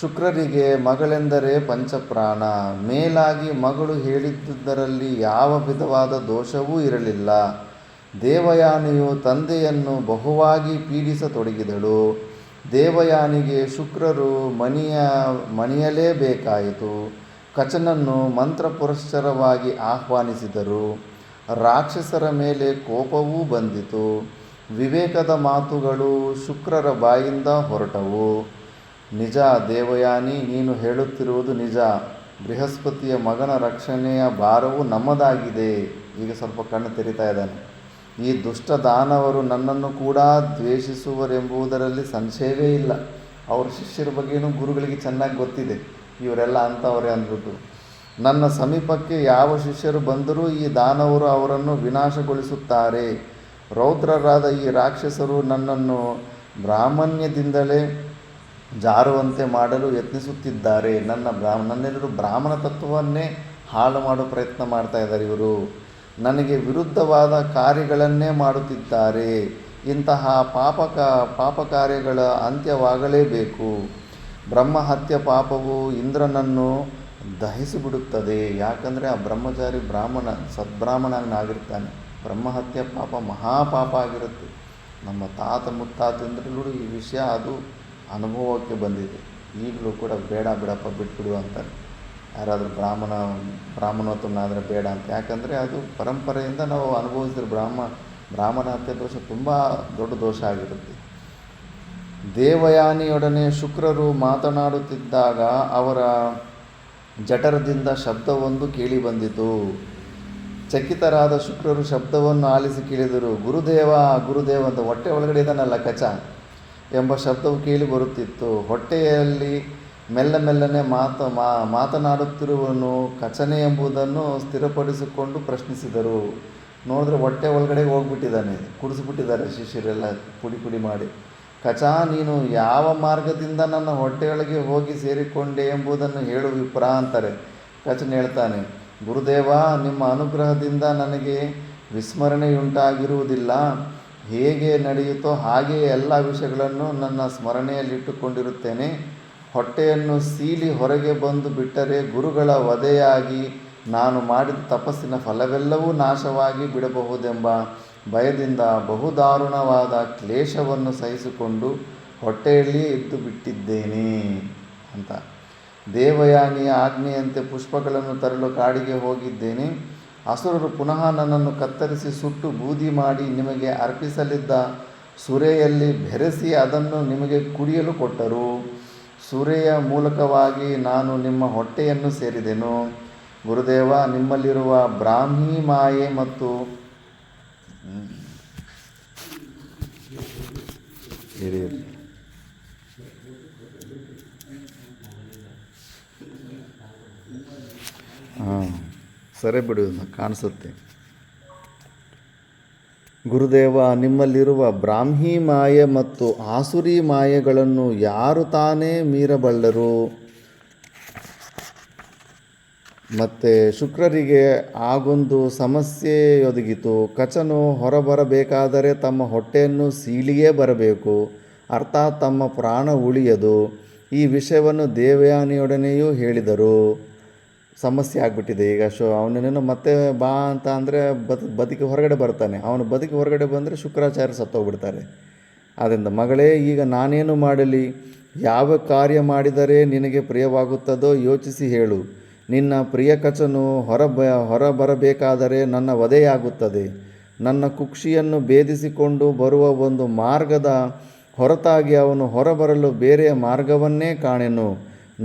ಶುಕ್ರರಿಗೆ ಮಗಳೆಂದರೆ ಪಂಚಪ್ರಾಣ. ಮೇಲಾಗಿ ಮಗಳು ಹೇಳಿದ್ದುದರಲ್ಲಿ ಯಾವ ವಿಧವಾದ ದೋಷವೂ ಇರಲಿಲ್ಲ. ದೇವಯಾನಿಯು ತಂದೆಯನ್ನು ಬಹುವಾಗಿ ಪೀಡಿಸತೊಡಗಿದಳು. ದೇವಯಾನಿಗೆ ಶುಕ್ರರು ಮಣಿಯಲೇಬೇಕಾಯಿತು. ಕಚನನ್ನು ಮಂತ್ರಪುರಶ್ಚರವಾಗಿ ಆಹ್ವಾನಿಸಿದರು. ರಾಕ್ಷಸರ ಮೇಲೆ ಕೋಪವೂ ಬಂದಿತು. ವಿವೇಕದ ಮಾತುಗಳು ಶುಕ್ರರ ಬಾಯಿಂದ ಹೊರಟವು. ನಿಜ ದೇವಯಾನಿ, ನೀನು ಹೇಳುತ್ತಿರುವುದು ನಿಜ. ಬೃಹಸ್ಪತಿಯ ಮಗನ ರಕ್ಷಣೆಯ ಭಾರವು ನಮ್ಮದಾಗಿದೆ. ಈಗ ಸ್ವಲ್ಪ ಕಣ್ಣು ತೆರಿತಾ ಇದ್ದಾನೆ. ಈ ದುಷ್ಟ ದಾನವರು ನನ್ನನ್ನು ಕೂಡ ದ್ವೇಷಿಸುವರೆಂಬುದರಲ್ಲಿ ಸಂಶಯವೇ ಇಲ್ಲ. ಅವ್ರ ಶಿಷ್ಯರ ಬಗ್ಗೆಯೂ ಗುರುಗಳಿಗೆ ಚೆನ್ನಾಗಿ ಗೊತ್ತಿದೆ, ಇವರೆಲ್ಲ ಅಂಥವರೇ ಅಂದ್ಬಿಟ್ಟು. ನನ್ನ ಸಮೀಪಕ್ಕೆ ಯಾವ ಶಿಷ್ಯರು ಬಂದರೂ ಈ ದಾನವರು ಅವರನ್ನು ವಿನಾಶಗೊಳಿಸುತ್ತಾರೆ. ರೌದ್ರರಾದ ಈ ರಾಕ್ಷಸರು ನನ್ನನ್ನು ಬ್ರಾಹ್ಮಣ್ಯದಿಂದಲೇ ಜಾರುವಂತೆ ಮಾಡಲು ಯತ್ನಿಸುತ್ತಿದ್ದಾರೆ. ನನ್ನೆಲ್ಲರೂ ಬ್ರಾಹ್ಮಣ ತತ್ವವನ್ನೇ ಹಾಳು ಮಾಡೋ ಪ್ರಯತ್ನ ಮಾಡ್ತಾ ಇದ್ದಾರೆ. ಇವರು ನನಗೆ ವಿರುದ್ಧವಾದ ಕಾರ್ಯಗಳನ್ನೇ ಮಾಡುತ್ತಿದ್ದಾರೆ. ಇಂತಹ ಪಾಪ ಕಾರ್ಯಗಳ ಅಂತ್ಯವಾಗಲೇಬೇಕು. ಬ್ರಹ್ಮಹತ್ಯ ಪಾಪವು ಇಂದ್ರನನ್ನು ದಹಿಸಿಬಿಡುತ್ತದೆ. ಯಾಕಂದರೆ ಆ ಬ್ರಹ್ಮಚಾರಿ ಸದ್ಬ್ರಾಹ್ಮಣನಾಗಿರ್ತಾನೆ. ಬ್ರಹ್ಮಹತ್ಯ ಪಾಪ ಮಹಾಪಾಪ ಆಗಿರುತ್ತೆ. ನಮ್ಮ ತಾತ ಮುತ್ತಾತಂದ್ರಲ್ಲೂ ಈ ವಿಷಯ ಅದು ಅನುಭವಕ್ಕೆ ಬಂದಿದೆ. ಈಗಲೂ ಕೂಡ ಬೇಡ ಬಿಡಪ್ಪ ಬಿಟ್ಬಿಡು ಅಂತಾರೆ. ಯಾರಾದರೂ ಬ್ರಾಹ್ಮಣೋತ್ತಮನಾದರೆ ಬೇಡ ಅಂತ. ಯಾಕಂದರೆ ಅದು ಪರಂಪರೆಯಿಂದ ನಾವು ಅನುಭವಿಸಿದ್ರೆ ಬ್ರಾಹ್ಮಣ ಹತ್ಯೆ ದೋಷ ತುಂಬ ದೊಡ್ಡ ದೋಷ ಆಗಿರುತ್ತೆ. ದೇವಯಾನಿಯೊಡನೆ ಶುಕ್ರರು ಮಾತನಾಡುತ್ತಿದ್ದಾಗ ಅವರ ಜಠರದಿಂದ ಶಬ್ದವೊಂದು ಕೇಳಿ ಬಂದಿತು. ಚಕಿತರಾದ ಶುಕ್ರರು ಶಬ್ದವನ್ನು ಆಲಿಸಿ ಕೇಳಿದರು. ಗುರುದೇವ ಗುರುದೇವ ಅಂತ ಹೊಟ್ಟೆ ಒಳಗಡೆ ಇದ್ದಾನಲ್ಲ ಕಚ ಎಂಬ ಶಬ್ದವು ಕೇಳಿ ಬರುತ್ತಿತ್ತು. ಹೊಟ್ಟೆಯಲ್ಲಿ ಮೆಲ್ಲನೆ ಮಾತನಾಡುತ್ತಿರುವನು ಕಚನೆ ಎಂಬುದನ್ನು ಸ್ಥಿರಪಡಿಸಿಕೊಂಡು ಪ್ರಶ್ನಿಸಿದರು. ನೋಡಿದ್ರೆ ಹೊಟ್ಟೆ ಒಳಗಡೆ ಹೋಗ್ಬಿಟ್ಟಿದ್ದಾನೆ, ಕುಡಿಸ್ಬಿಟ್ಟಿದ್ದಾರೆ ಶಿಷ್ಯರೆಲ್ಲ ಪುಡಿ ಮಾಡಿ. ಕಚ, ನೀನು ಯಾವ ಮಾರ್ಗದಿಂದ ನನ್ನ ಹೊಟ್ಟೆಯೊಳಗೆ ಹೋಗಿ ಸೇರಿಕೊಂಡೆ ಎಂಬುದನ್ನು ಹೇಳು ವಿಪ್ರ ಅಂತಾರೆ. ಕಚನ ಹೇಳ್ತಾನೆ, ಗುರುದೇವ, ನಿಮ್ಮ ಅನುಗ್ರಹದಿಂದ ನನಗೆ ವಿಸ್ಮರಣೆಯುಂಟಾಗಿರುವುದಿಲ್ಲ. ಹೇಗೆ ನಡೆಯುತ್ತೋ ಹಾಗೆಯೇ ಎಲ್ಲ ವಿಷಯಗಳನ್ನು ನನ್ನ ಸ್ಮರಣೆಯಲ್ಲಿಟ್ಟುಕೊಂಡಿರುತ್ತೇನೆ. ಹೊಟ್ಟೆಯನ್ನು ಸೀಳಿ ಹೊರಗೆ ಬಂದು ಬಿಟ್ಟರೆ ಗುರುಗಳ ವಧೆಯಾಗಿ ನಾನು ಮಾಡಿದ ತಪಸ್ಸಿನ ಫಲವೆಲ್ಲವೂ ನಾಶವಾಗಿ ಬಿಡಬಹುದೆಂಬ ಭಯದಿಂದ ಬಹುದಾರುಣವಾದ ಕ್ಲೇಶವನ್ನು ಸಹಿಸಿಕೊಂಡು ಹೊಟ್ಟೆಯಲ್ಲಿ ಇದ್ದು ಬಿಟ್ಟಿದ್ದೇನೆ ಅಂತ. ದೇವಯಾನಿಯ ಆಜ್ಞೆಯಂತೆ ಪುಷ್ಪಗಳನ್ನು ತರಲು ಕಾಡಿಗೆ ಹೋಗಿದ್ದೇನೆ. ಅಸುರರು ಪುನಃ ನನ್ನನ್ನು ಕತ್ತರಿಸಿ ಸುಟ್ಟು ಬೂದಿ ಮಾಡಿ ನಿಮಗೆ ಅರ್ಪಿಸಲಿದ್ದ ಸುರೆಯಲ್ಲಿ ಬೆರೆಸಿ ಅದನ್ನು ನಿಮಗೆ ಕುಡಿಯಲು ಕೊಟ್ಟರು. ಸುರೆಯ ಮೂಲಕವಾಗಿ ನಾನು ನಿಮ್ಮ ಹೊಟ್ಟೆಯನ್ನು ಸೇರಿದೆನು. ಗುರುದೇವ, ನಿಮ್ಮಲ್ಲಿರುವ ಬ್ರಾಹ್ಮಿ ಮಾಯೆ ಮತ್ತು ಇರಿ ಹಾಂ ಸರಿ ಬಿಡು, ಕಾಣಿಸುತ್ತೆ. ಗುರುದೇವ, ನಿಮ್ಮಲ್ಲಿರುವ ಬ್ರಾಹ್ಮಿ ಮಾಯೆ ಮತ್ತು ಆಸುರಿ ಮಾಯೆಗಳನ್ನು ಯಾರು ತಾನೇ ಮೀರಬಲ್ಲರು? ಮತ್ತು ಶುಕ್ರರಿಗೆ ಆಗೊಂದು ಸಮಸ್ಯೆಯೊದಗಿತು. ಕಚನು ಹೊರಬರಬೇಕಾದರೆ ತಮ್ಮ ಹೊಟ್ಟೆಯನ್ನು ಸೀಳಿಯೇ ಬರಬೇಕು, ಅರ್ಥಾತ್ ತಮ್ಮ ಪ್ರಾಣ ಉಳಿಯದು. ಈ ವಿಷಯವನ್ನು ದೇವಯಾನಿಯೊಡನೆಯೂ ಹೇಳಿದರು. ಸಮಸ್ಯೆ ಆಗಿಬಿಟ್ಟಿದೆ ಈಗ. ಅವನೇನೋ ಮತ್ತೆ ಬಾ ಅಂತ ಅಂದರೆ ಬದುಕಿ ಹೊರಗಡೆ ಬರ್ತಾನೆ. ಅವನು ಬದುಕಿ ಹೊರಗಡೆ ಬಂದರೆ ಶುಕ್ರಾಚಾರ್ಯ ಸತ್ತೋಗ್ಬಿಡ್ತಾರೆ. ಆದ್ದರಿಂದ ಮಗಳೇ, ಈಗ ನಾನೇನು ಮಾಡಲಿ? ಯಾವ ಕಾರ್ಯ ಮಾಡಿದರೆ ನಿನಗೆ ಪ್ರಿಯವಾಗುತ್ತದೋ ಯೋಚಿಸಿ ಹೇಳು. ನಿನ್ನ ಪ್ರಿಯ ಕಚನು ಹೊರಬರಬೇಕಾದರೆ ನನ್ನ ವಧೆಯಾಗುತ್ತದೆ. ನನ್ನ ಕುಕ್ಷಿಯನ್ನು ಭೇದಿಸಿಕೊಂಡು ಬರುವ ಒಂದು ಮಾರ್ಗದ ಹೊರತಾಗಿ ಅವನು ಹೊರಬರಲು ಬೇರೆಯ ಮಾರ್ಗವನ್ನೇ ಕಾಣೆನು.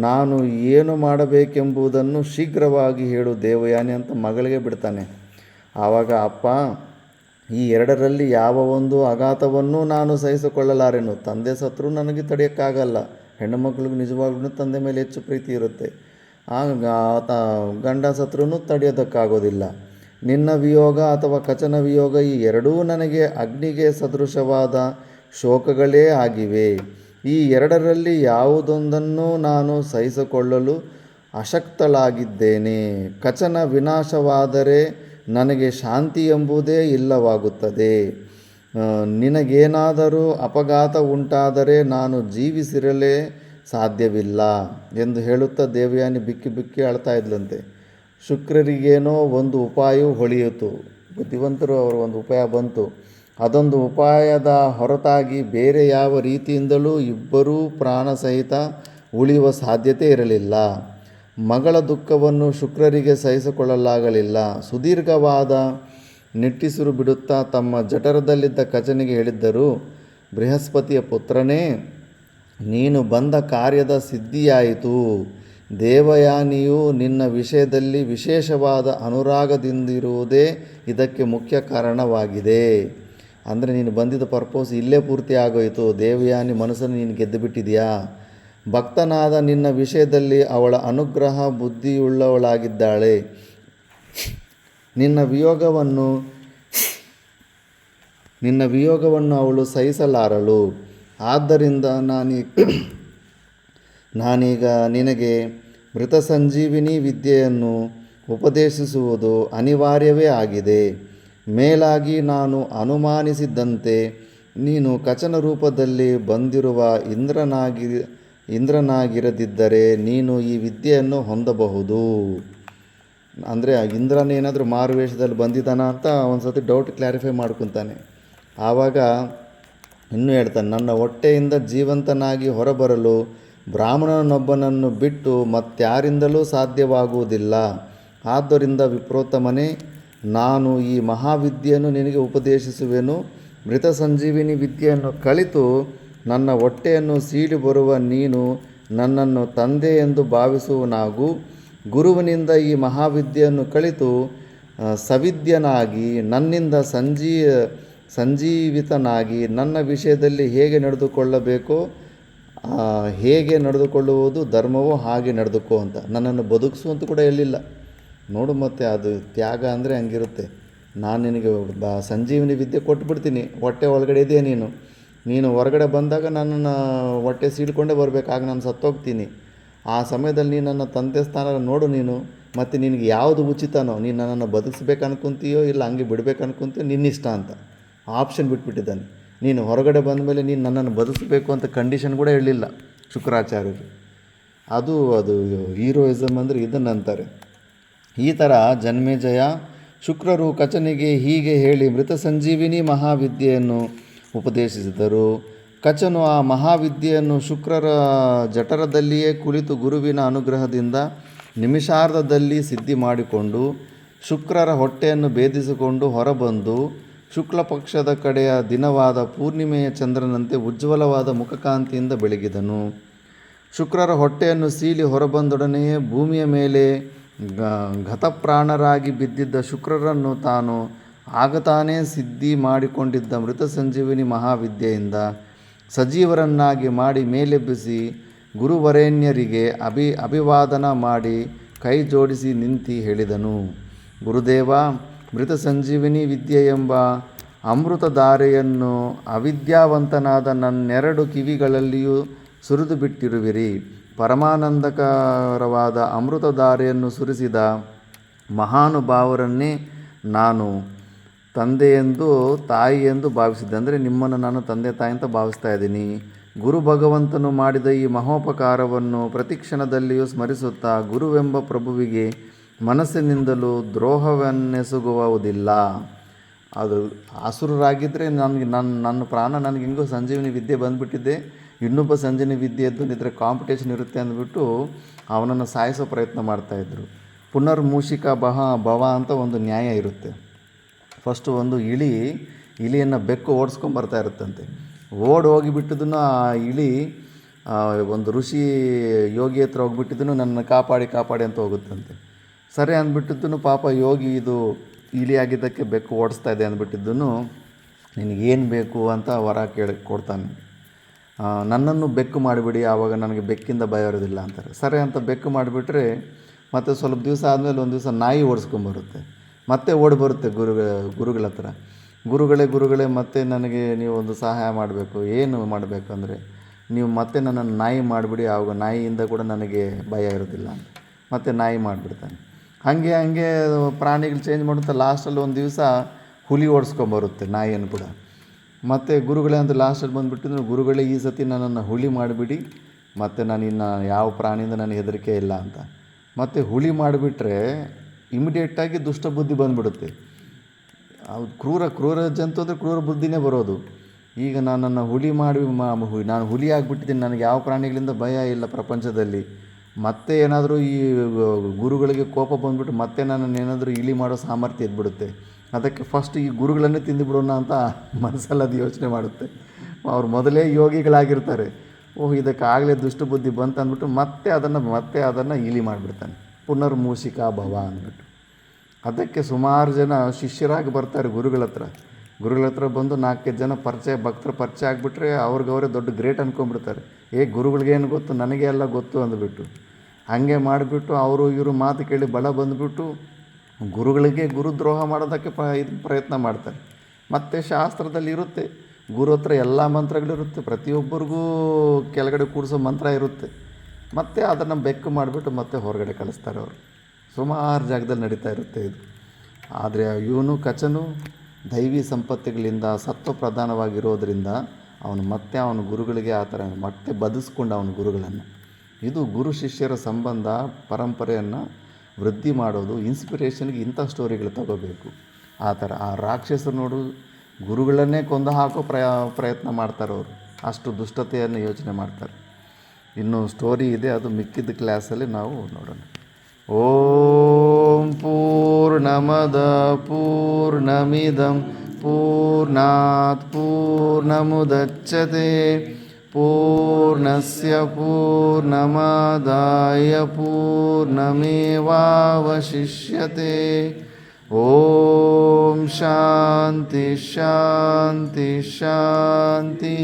ನಾನು ಏನು ಮಾಡಬೇಕೆಂಬುದನ್ನು ಶೀಘ್ರವಾಗಿ ಹೇಳು ದೇವಯಾನಿ ಅಂತ ಮಗಳಿಗೆ ಬಿಡ್ತಾನೆ. ಆವಾಗ ಅಪ್ಪ, ಈ ಎರಡರಲ್ಲಿ ಯಾವ ಒಂದು ಆಘಾತವನ್ನೂ ನಾನು ಸಹಿಸಿಕೊಳ್ಳಲಾರೆನು. ತಂದೆ ಸತ್ರು ನನಗೆ ತಡೆಯೋಕ್ಕಾಗಲ್ಲ. ಹೆಣ್ಣು ಮಕ್ಕಳಿಗೆ ನಿಜವಾಗ್ಲೂ ತಂದೆ ಮೇಲೆ ಹೆಚ್ಚು ಪ್ರೀತಿ ಇರುತ್ತೆ. ಗಂಡ ಸತ್ರೂ ತಡೆಯೋದಕ್ಕಾಗೋದಿಲ್ಲ. ನಿನ್ನ ವಿಯೋಗ ಅಥವಾ ಕಚನ ವಿಯೋಗ, ಈ ಎರಡೂ ನನಗೆ ಅಗ್ನಿಗೆ ಸದೃಶವಾದ ಶೋಕಗಳೇ ಆಗಿವೆ. ಈ ಎರಡರಲ್ಲಿ ಯಾವುದೊಂದನ್ನು ನಾನು ಸಹಿಸಿಕೊಳ್ಳಲು ಅಶಕ್ತಳಾಗಿದ್ದೇನೆ. ಕಚನ ವಿನಾಶವಾದರೆ ನನಗೆ ಶಾಂತಿ ಎಂಬುದೇ ಇಲ್ಲವಾಗುತ್ತದೆ. ನಿನಗೇನಾದರೂ ಅಪಘಾತ ಉಂಟಾದರೆ ನಾನು ಜೀವಿಸಿರಲೇ ಸಾಧ್ಯವಿಲ್ಲ ಎಂದು ಹೇಳುತ್ತಾ ದೇವಯಾನಿ ಬಿಕ್ಕಿ ಬಿಕ್ಕಿ ಅಳ್ತಾ ಇದ್ಲಂತೆ. ಶುಕ್ರರಿಗೇನೋ ಒಂದು ಉಪಾಯವು ಹೊಳೆಯಿತು. ಬುದ್ಧಿವಂತರು ಅವರ ಒಂದು ಉಪಾಯ ಬಂತು. ಅದೊಂದು ಉಪಾಯದ ಹೊರತಾಗಿ ಬೇರೆ ಯಾವ ರೀತಿಯಿಂದಲೂ ಇಬ್ಬರೂ ಪ್ರಾಣ ಸಹಿತ ಉಳಿಯುವ ಸಾಧ್ಯತೆ ಇರಲಿಲ್ಲ. ಮಗಳ ದುಃಖವನ್ನು ಶುಕ್ರರಿಗೆ ಸಹಿಸಿಕೊಳ್ಳಲಾಗಲಿಲ್ಲ. ಸುದೀರ್ಘವಾದ ನಿಟ್ಟುಸಿರು ಬಿಡುತ್ತಾ ತಮ್ಮ ಜಠರದಲ್ಲಿದ್ದ ಕಚನಿಗೆ ಹೇಳಿದ್ದರು, ಬೃಹಸ್ಪತಿಯ ಪುತ್ರನೇ, ನೀನು ಬಂದ ಕಾರ್ಯದ ಸಿದ್ಧಿಯಾಯಿತು. ದೇವಯಾನಿಯು ನಿನ್ನ ವಿಷಯದಲ್ಲಿ ವಿಶೇಷವಾದ ಅನುರಾಗದಿಂದಿರುವುದೇ ಇದಕ್ಕೆ ಮುಖ್ಯ ಕಾರಣವಾಗಿದೆ. ಅಂದರೆ ನೀನು ಬಂದಿದ್ದ ಪರ್ಪೋಸ್ ಇಲ್ಲೇ ಪೂರ್ತಿ ಆಗೋಯಿತು. ದೇವಯಾನಿ ಮನಸ್ಸನ್ನು ನೀನು ಗೆದ್ದು ಬಿಟ್ಟಿದೆಯಾ? ಭಕ್ತನಾದ ನಿನ್ನ ವಿಷಯದಲ್ಲಿ ಅವಳ ಅನುಗ್ರಹ ಬುದ್ಧಿಯುಳ್ಳವಳಾಗಿದ್ದಾಳೆ. ನಿನ್ನ ವಿಯೋಗವನ್ನು ಅವಳು ಸಹಿಸಲಾರಳು. ಆದ್ದರಿಂದ ನಾನೀಗ ನಿನಗೆ ಮೃತ ಸಂಜೀವಿನಿ ವಿದ್ಯೆಯನ್ನು ಉಪದೇಶಿಸುವುದು ಅನಿವಾರ್ಯವೇ ಆಗಿದೆ. ಮೇಲಾಗಿ ನಾನು ಅನುಮಾನಿಸಿದಂತೆ ನೀನು ಕಚನ ರೂಪದಲ್ಲಿ ಬಂದಿರುವ ಇಂದ್ರನಾಗಿರದಿದ್ದರೆ ನೀನು ಈ ವಿದ್ಯೆಯನ್ನು ಹೊಂದಬಹುದು. ಅಂದರೆ ಇಂದ್ರನೇನಾದರೂ ಮಾರುವೇಷದಲ್ಲಿ ಬಂದಿದ್ದಾನ ಅಂತ ಒಂದು ಸತಿ ಡೌಟ್ ಕ್ಲಾರಿಫೈ ಮಾಡ್ಕೊತಾನೆ. ಆವಾಗ ಇನ್ನೂ ಹೇಳ್ತಾನೆ, ನನ್ನ ಹೊಟ್ಟೆಯಿಂದ ಜೀವಂತನಾಗಿ ಹೊರಬರಲು ಬ್ರಾಹ್ಮಣನೊಬ್ಬನನ್ನು ಬಿಟ್ಟು ಮತ್ಯಾರಿಂದಲೂ ಸಾಧ್ಯವಾಗುವುದಿಲ್ಲ. ಆದ್ದರಿಂದ ವಿಪ್ರೋತ್ತಮನೇ, ನಾನು ಈ ಮಹಾವಿದ್ಯೆಯನ್ನು ನಿನಗೆ ಉಪದೇಶಿಸುವೆನು. ಮೃತ ಸಂಜೀವಿನಿ ವಿದ್ಯೆಯನ್ನು ಕಲಿತು ನನ್ನ ಹೊಟ್ಟೆಯನ್ನು ಸೀಳಿ ಬರುವ ನೀನು ನನ್ನನ್ನು ತಂದೆ ಎಂದು ಭಾವಿಸುವನಾಗು. ಗುರುವಿನಿಂದ ಈ ಮಹಾವಿದ್ಯೆಯನ್ನು ಕಲಿತು ಸವಿದ್ಯನಾಗಿ ನನ್ನಿಂದ ಸಂಜೀವಿತನಾಗಿ ನನ್ನ ವಿಷಯದಲ್ಲಿ ಹೇಗೆ ನಡೆದುಕೊಳ್ಳಬೇಕೋ ಹೇಗೆ ನಡೆದುಕೊಳ್ಳುವುದು ಧರ್ಮವೋ ಹಾಗೆ ನಡೆದುಕೋ ಅಂತ. ನನ್ನನ್ನು ಬದುಕಿಸು ಅಂತ ಕೂಡ ಹೇಳಿಲ್ಲ ನೋಡು. ಮತ್ತು ಅದು ತ್ಯಾಗ ಅಂದರೆ ಹಂಗಿರುತ್ತೆ. ನಾನು ನಿನಗೆ ಸಂಜೀವಿನಿ ವಿದ್ಯೆ ಕೊಟ್ಬಿಡ್ತೀನಿ. ಹೊಟ್ಟೆ ಒಳಗಡೆ ಇದೆಯಾ ನೀನು ಹೊರಗಡೆ ಬಂದಾಗ ನನ್ನನ್ನು ಹೊಟ್ಟೆ ಸೀಳ್ಕೊಂಡೇ ಬರಬೇಕು. ಆಗ ನಾನು ಸತ್ತೋಗ್ತೀನಿ. ಆ ಸಮಯದಲ್ಲಿ ನೀನು ನನ್ನ ತಂದೆ ಸ್ಥಾನ ನೋಡು ನೀನು. ಮತ್ತು ನಿನಗೆ ಯಾವುದು ಉಚಿತನೋ, ನೀನು ನನ್ನನ್ನು ಬದುಕಿಸ್ಬೇಕು ಅನ್ಕೊತೀಯೋ ಇಲ್ಲ ಹಂಗೆ ಬಿಡಬೇಕು ಅನ್ಕೊತೀಯೋ ನಿನ್ನಿಷ್ಟ ಅಂತ ಆಪ್ಷನ್ ಬಿಟ್ಬಿಟ್ಟಿದ್ದಾನೆ. ನೀನು ಹೊರಗಡೆ ಬಂದ ಮೇಲೆ ನೀನು ನನ್ನನ್ನು ಬದುಕಿಸ್ಬೇಕು ಅಂತ ಕಂಡೀಷನ್ ಕೂಡ ಹೇಳಿಲ್ಲ ಶುಕ್ರಾಚಾರ್ಯರು. ಅದು ಹೀರೋಯಿಸಮ್ ಅಂದರೆ ಇದನ್ನಂತಾರೆ. ಈ ಥರ ಜನ್ಮೇಜಯ ಶುಕ್ರರು ಕಚನಿಗೆ ಹೀಗೆ ಹೇಳಿ ಮೃತ ಸಂಜೀವಿನಿ ಮಹಾವಿದ್ಯೆಯನ್ನು ಉಪದೇಶಿಸಿದರು. ಕಚನು ಆ ಮಹಾವಿದ್ಯೆಯನ್ನು ಶುಕ್ರರ ಜಠರದಲ್ಲಿಯೇ ಕುಳಿತು ಗುರುವಿನ ಅನುಗ್ರಹದಿಂದ ನಿಮಿಷಾರ್ಧದಲ್ಲಿ ಸಿದ್ಧಿ ಮಾಡಿಕೊಂಡು ಶುಕ್ರರ ಹೊಟ್ಟೆಯನ್ನು ಭೇದಿಸಿಕೊಂಡು ಹೊರಬಂದು ಶುಕ್ಲ ಪಕ್ಷದ ಕಡೆಯ ದಿನವಾದ ಪೂರ್ಣಿಮೆಯ ಚಂದ್ರನಂತೆ ಉಜ್ವಲವಾದ ಮುಖಕಾಂತಿಯಿಂದ ಬೆಳಗಿದನು. ಶುಕ್ರರ ಹೊಟ್ಟೆಯನ್ನು ಸೀಳಿ ಹೊರಬಂದೊಡನೆಯೇ ಭೂಮಿಯ ಮೇಲೆ ಗತಪ್ರಾಣರಾಗಿ ಬಿದ್ದಿದ್ದ ಶುಕ್ರರನ್ನು ತಾನು ಆಗತಾನೇ ಸಿದ್ಧಿ ಮಾಡಿಕೊಂಡಿದ್ದ ಮೃತ ಸಂಜೀವಿನಿ ಮಹಾವಿದ್ಯೆಯಿಂದ ಸಜೀವರನ್ನಾಗಿ ಮಾಡಿ ಮೇಲೆಬ್ಬಿಸಿ ಗುರುವರೇಣ್ಯರಿಗೆ ಅಭಿವಾದನ ಮಾಡಿ ಕೈ ಜೋಡಿಸಿ ನಿಂತು ಹೇಳಿದನು. ಗುರುದೇವ, ಮೃತ ಸಂಜೀವಿನಿ ವಿದ್ಯೆ ಎಂಬ ಅಮೃತಧಾರೆಯನ್ನು ಅವಿದ್ಯಾವಂತನಾದ ನನ್ನೆರಡು ಕಿವಿಗಳಲ್ಲಿಯೂ ಸುರಿದು ಬಿಟ್ಟಿರುವಿರಿ. ಪರಮಾನಂದಕರವಾದ ಅಮೃತಧಾರೆಯನ್ನು ಸುರಿಸಿದ ಮಹಾನುಭಾವರನ್ನೇ ನಾನು ತಂದೆಯೆಂದು ತಾಯಿಯೆಂದು ಭಾವಿಸಿದ್ದೆ. ಅಂದರೆ ನಿಮ್ಮನ್ನು ನಾನು ತಂದೆ ತಾಯಿ ಅಂತ ಭಾವಿಸ್ತಾ ಇದ್ದೀನಿ. ಗುರು ಭಗವಂತನು ಮಾಡಿದ ಈ ಮಹೋಪಕಾರವನ್ನು ಪ್ರತಿಕ್ಷಣದಲ್ಲಿಯೂ ಸ್ಮರಿಸುತ್ತಾ ಗುರುವೆಂಬ ಪ್ರಭುವಿಗೆ ಮನಸ್ಸಿನಿಂದಲೂ ದ್ರೋಹವನ್ನೆಸಗುವುದಿಲ್ಲ. ಅದು ಆಸುರರಾಗಿದ್ದರೆ ನನ್ನ ಪ್ರಾಣ ನನಗೆ ಹೆಂಗೋ ಸಂಜೀವಿನಿ ವಿದ್ಯೆ ಬಂದುಬಿಟ್ಟಿದ್ದೆ, ಇನ್ನೊಬ್ಬ ಸಂಜೀವಿನಿ ವಿದ್ಯೆದ್ದು ಇದ್ದರೆ ಕಾಂಪಿಟೇಷನ್ ಇರುತ್ತೆ ಅಂದ್ಬಿಟ್ಟು ಅವನನ್ನು ಸಾಯಿಸೋ ಪ್ರಯತ್ನ ಮಾಡ್ತಾಯಿದ್ರು. ಪುನರ್ಮೂಷಿಕ ಭವ ಅಂತ ಒಂದು ನ್ಯಾಯ ಇರುತ್ತೆ. ಫಸ್ಟು ಒಂದು ಇಲಿಯನ್ನು ಬೆಕ್ಕು ಓಡಿಸ್ಕೊಂಬರ್ತಾ ಇರುತ್ತಂತೆ. ಹೋಗಿಬಿಟ್ಟಿದ್ದನ್ನು ಆ ಇಲಿ ಒಂದು ಋಷಿ ಯೋಗಿ ಹತ್ರ ಹೋಗ್ಬಿಟ್ಟಿದ್ದನು ನನ್ನ ಕಾಪಾಡಿ ಅಂತ ಹೋಗುತ್ತಂತೆ. ಸರಿ ಅಂದ್ಬಿಟ್ಟಿದ್ದನು ಪಾಪ ಯೋಗಿ ಇದು ಇಲಿ ಆಗಿದ್ದಕ್ಕೆ ಬೆಕ್ಕು ಓಡಿಸ್ತಾ ಇದೆ ಅಂದ್ಬಿಟ್ಟಿದ್ದನು ನಿನಗೇನು ಬೇಕು ಅಂತ ವರ ಕೊಡ್ತಾನೆ. ನನ್ನನ್ನು ಬೆಕ್ಕು ಮಾಡಿಬಿಡಿ, ಆವಾಗ ನನಗೆ ಬೆಕ್ಕಿಂದ ಭಯ ಇರೋದಿಲ್ಲ ಅಂತಾರೆ. ಸರಿ ಅಂತ ಬೆಕ್ಕು ಮಾಡಿಬಿಟ್ರೆ ಮತ್ತು ಸ್ವಲ್ಪ ದಿವಸ ಆದಮೇಲೆ ಒಂದು ದಿವಸ ನಾಯಿ ಓಡಿಸ್ಕೊಂಬರುತ್ತೆ. ಮತ್ತೆ ಓಡಿ ಬರುತ್ತೆ ಗುರುಗಳ ಹತ್ರ. ಗುರುಗಳೇ ಮತ್ತೆ ನನಗೆ ನೀವು ಒಂದು ಸಹಾಯ ಮಾಡಬೇಕು. ಏನು ಮಾಡಬೇಕು ಅಂದರೆ ನೀವು ಮತ್ತೆ ನನ್ನನ್ನು ನಾಯಿ ಮಾಡಿಬಿಡಿ, ಆವಾಗ ನಾಯಿಯಿಂದ ಕೂಡ ನನಗೆ ಭಯ ಇರೋದಿಲ್ಲ ಅಂತ ಮತ್ತೆ ನಾಯಿ ಮಾಡಿಬಿಡ್ತಾನೆ. ಹಾಗೆ ಪ್ರಾಣಿಗಳು ಚೇಂಜ್ ಮಾಡುತ್ತಾ ಲಾಸ್ಟಲ್ಲಿ ಒಂದು ದಿವಸ ಹುಲಿ ಓಡಿಸ್ಕೊಂಬರುತ್ತೆ ನಾಯಿಯನ್ನು ಕೂಡ. ಮತ್ತು ಗುರುಗಳೇ ಅಂತ ಲಾಸ್ಟಲ್ಲಿ ಬಂದುಬಿಟ್ಟಿದ್ರು, ಗುರುಗಳೇ ಈ ಸತಿ ನನ್ನನ್ನು ಹುಲಿ ಮಾಡಿಬಿಡಿ, ಮತ್ತು ನಾನು ಇನ್ನು ಯಾವ ಪ್ರಾಣಿಯಿಂದ ನನಗೆ ಹೆದರಿಕೆ ಇಲ್ಲ ಅಂತ. ಮತ್ತು ಹುಲಿ ಮಾಡಿಬಿಟ್ರೆ ಇಮಿಡಿಯೇಟಾಗಿ ದುಷ್ಟ ಬುದ್ಧಿ ಬಂದುಬಿಡುತ್ತೆ. ಅದು ಕ್ರೂರ ಜಂತು ಅಂದರೆ ಕ್ರೂರ ಬುದ್ಧಿನೇ ಬರೋದು. ಈಗ ನನ್ನನ್ನು ಹುಲಿ ನಾನು ಹುಲಿ ಆಗಿಬಿಟ್ಟಿದ್ದೀನಿ, ನನಗೆ ಯಾವ ಪ್ರಾಣಿಗಳಿಂದ ಭಯ ಇಲ್ಲ ಪ್ರಪಂಚದಲ್ಲಿ. ಮತ್ತೆ ಏನಾದರೂ ಈ ಗುರುಗಳಿಗೆ ಕೋಪ ಬಂದುಬಿಟ್ಟು ಮತ್ತೆ ನನ್ನನ್ನು ಏನಾದರೂ ಇಲಿ ಮಾಡೋ ಸಾಮರ್ಥ್ಯ ಇದ್ಬಿಡುತ್ತೆ. ಅದಕ್ಕೆ ಫಸ್ಟ್ ಈ ಗುರುಗಳನ್ನೇ ತಿಂದುಬಿಡೋಣ ಅಂತ ಮನಸ್ಸಲ್ಲಿ ಅದು ಯೋಚನೆ ಮಾಡುತ್ತೆ. ಅವ್ರು ಮೊದಲೇ ಯೋಗಿಗಳಾಗಿರ್ತಾರೆ. ಇದಕ್ಕಾಗಲೇ ದುಷ್ಟ ಬುದ್ಧಿ ಬಂತು ಅಂದ್ಬಿಟ್ಟು ಮತ್ತೆ ಅದನ್ನು ಇಲಿ ಮಾಡಿಬಿಡ್ತಾನೆ. ಪುನರ್ಮೂಷಿಕ ಭವ ಅಂದ್ಬಿಟ್ಟು. ಅದಕ್ಕೆ ಸುಮಾರು ಜನ ಶಿಷ್ಯರಾಗಿ ಬರ್ತಾರೆ ಗುರುಗಳ ಹತ್ರ ಬಂದು 4-5 ಜನ ಭಕ್ತರ ಪರಿಚಯ ಆಗಿಬಿಟ್ರೆ ಅವ್ರಿಗವರೇ ದೊಡ್ಡ ಗ್ರೇಟ್ ಅಂದ್ಕೊಂಡ್ಬಿಡ್ತಾರೆ. ಗುರುಗಳಿಗೇನು ಗೊತ್ತು, ನನಗೆ ಎಲ್ಲ ಗೊತ್ತು ಅಂದ್ಬಿಟ್ಟು ಹಾಗೆ ಮಾಡಿಬಿಟ್ಟು ಇವರು ಮಾತು ಕೇಳಿ ಬಲ ಬಂದುಬಿಟ್ಟು ಗುರುಗಳಿಗೆ ಗುರುದ್ರೋಹ ಮಾಡೋದಕ್ಕೆ ಪ್ರಯತ್ನ ಮಾಡ್ತಾರೆ. ಮತ್ತು ಶಾಸ್ತ್ರದಲ್ಲಿ ಇರುತ್ತೆ, ಗುರು ಹತ್ರ ಎಲ್ಲ ಮಂತ್ರಗಳಿರುತ್ತೆ, ಪ್ರತಿಯೊಬ್ಬರಿಗೂ ಕೆಳಗಡೆ ಕೂಡಿಸೋ ಮಂತ್ರ ಇರುತ್ತೆ. ಮತ್ತು ಅದನ್ನು ಬೆಕ್ಕು ಮಾಡಿಬಿಟ್ಟು ಮತ್ತೆ ಹೊರಗಡೆ ಕಳಿಸ್ತಾರೆ ಅವರು. ಸುಮಾರು ಜಾಗದಲ್ಲಿ ನಡೀತಾ ಇರುತ್ತೆ ಇದು. ಆದರೆ ಇವನು ಕಚನು ದೈವಿ ಸಂಪತ್ತಿಗಳಿಂದ ಸತ್ವ ಪ್ರಧಾನವಾಗಿರೋದರಿಂದ ಅವನ ಗುರುಗಳಿಗೆ ಆ ಥರ ಮತ್ತೆ ಬದಿಸ್ಕೊಂಡ ಅವನ ಗುರುಗಳನ್ನು. ಇದು ಗುರು ಶಿಷ್ಯರ ಸಂಬಂಧ ಪರಂಪರೆಯನ್ನು ವೃದ್ಧಿ ಮಾಡೋದು. ಇನ್ಸ್ಪಿರೇಷನ್ಗೆ ಇಂಥ ಸ್ಟೋರಿಗಳು ತಗೋಬೇಕು. ಆ ಥರ ಆ ರಾಕ್ಷಸರು ನೋಡು ಗುರುಗಳನ್ನೇ ಕೊಂದು ಹಾಕೋ ಪ್ರಯತ್ನ ಮಾಡ್ತಾರೆ ಅವರು. ಅಷ್ಟು ದುಷ್ಟತೆಯನ್ನು ಯೋಚನೆ ಮಾಡ್ತಾರೆ. ಇನ್ನೂ ಸ್ಟೋರಿ ಇದೆ, ಅದು ಮಿಕ್ಕಿದ್ದ ಕ್ಲಾಸಲ್ಲಿ ನಾವು ನೋಡೋಣ. ಓಂ ಪೂರ್ಣಮದ ಪೂರ್ಣಮಿದಂ ಪೂರ್ಣಾತ್ ಪೂರ್ಣಮುದಚ್ಯತೆ ಪೂರ್ಣಸ್ಯ ಪೂರ್ಣಮಾದಾಯ ಪೂರ್ಣಮೇವಾವಶಿಷ್ಯತೆ. ಓಂ ಶಾಂತಿ ಶಾಂತಿ ಶಾಂತಿ.